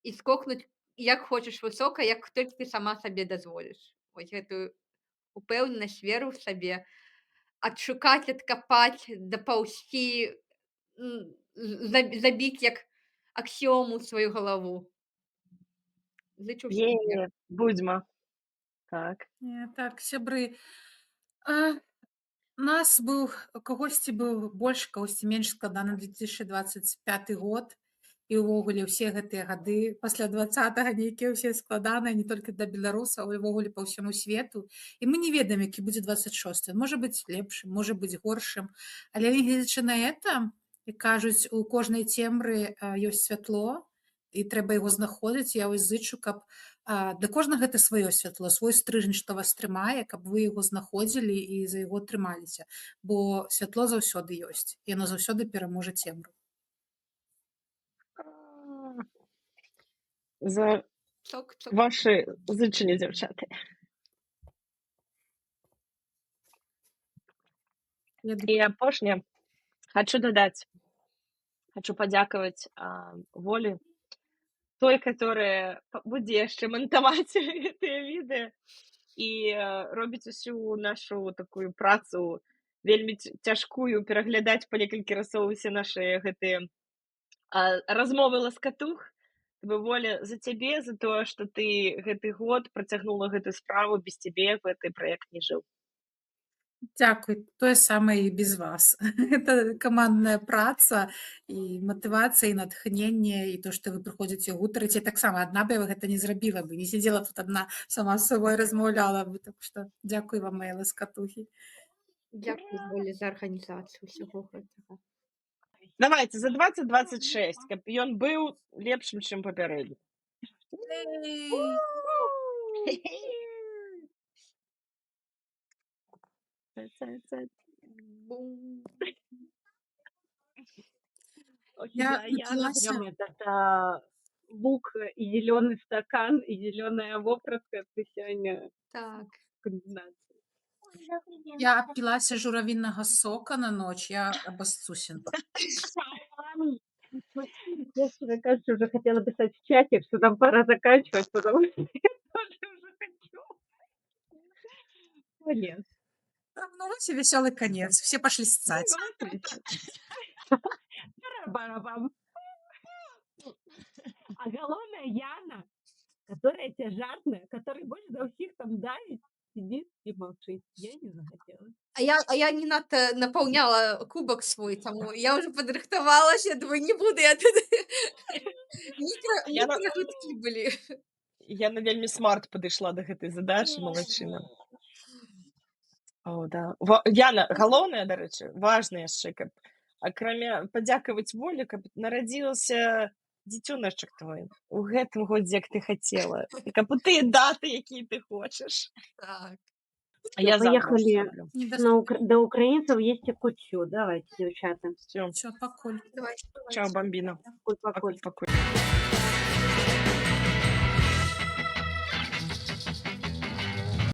і скокнуць як хочаш высока, як толькі ты сама сабе дазволіш. Вось гэтую упэўненасць, веру ў сабе, адшукаць, адкапаць, дапаўзці, забіць як аксіому сваю галаву. Зычу ўсім. Будзьма. Так. Так, сябры, нас быў, кагосьці быў больш, кагосьці менш складаны 2025 год, і ўвогуле ўсе гэтыя гады пасля 20-го нейкія ўсе складаныя не толькі для беларусаў, але ўвогуле па ўсяму свету. І мы не ведаем, які будзе 26. Можа быць лепшым, можа быць горшым, але гледзячы на это, як кажуць, у кожнай цемры ёсць святло, і трэба яго знаходзіць. Я вось зычу, каб для кожнага гэта сваё святло, свой стрыжань, што вас трымае, каб вы яго знаходзілі і за яго трымаліся, бо святло заўсёды ёсць, яно заўсёды пераможа цемру. За ваши зычення, дзяўчаты. І апошняе хочу дадаць, хочу падзякаваць Волі, той, которая будзе яшчэ мантаваць гэтыя відэа і робіць усю нашу такую працу вельмі цяжкую, пераглядаць па некалькі разоў усе нашы гэтыя размовы ласкатух. Воля, за цябе, за тое, што ты гэты год працягнула гэтую справу, без цябе гэты праект не жыў. Дзякуй, тое самае і без вас. Это камандная праца і матывацыя, і натхненне, і то, што вы прыходзіце гутарыць. Таксама адна бы я гэта не зрабіла бы, не сидзела тут адна сама з сабой размаўляла бы. Так што дзякуй вам, мае ласкатухі. Дзякуй, Волі, за арганізацыю ўсяго гэтага. Давайте, за 2026, каб ён быў лепшым, чым папярэдні. Бум. У Я тебя, Яна, напилась. прям лук и зеленый стакан, и зеленая вопратка. Ты сегодня Так. комбинация. Я опилась журавинного сока на ночь. Я обоссуся. Я себе, кажется, уже хотела писать в чате, что нам пора заканчивать, потому что я тоже уже хочу. Блин. Ну, вот и веселый конец. Все пошли ссать. Барабам. А головная Яна, которая тебе жадная, которая больше за всех там давит, сидит и молчит. Я не захотела. А я не надто наполняла кубок свой, тому я уже подрыхтовалась, я думаю, не буду я тут. Я на- Мікрогудкі былі. Яна вельмі смарт падышла да гэтай задачы, малайчына. О, да. Яна, галоўнае, дарэчы, важна яшчэ, каб акрамя падзякаваць волі, каб нарадзілася дзіцёначак твой у гэтым годзе, як ты хацела. І каб у тыя даты, якія ты хочаш. Так. А я завтра Поехали. зроблю. Не До украинцев есть и кучу. Давайте, девчата. Всё. Все, покуль. Давай. Чао, бамбіна. Пакуль-пакуль. Пакуль.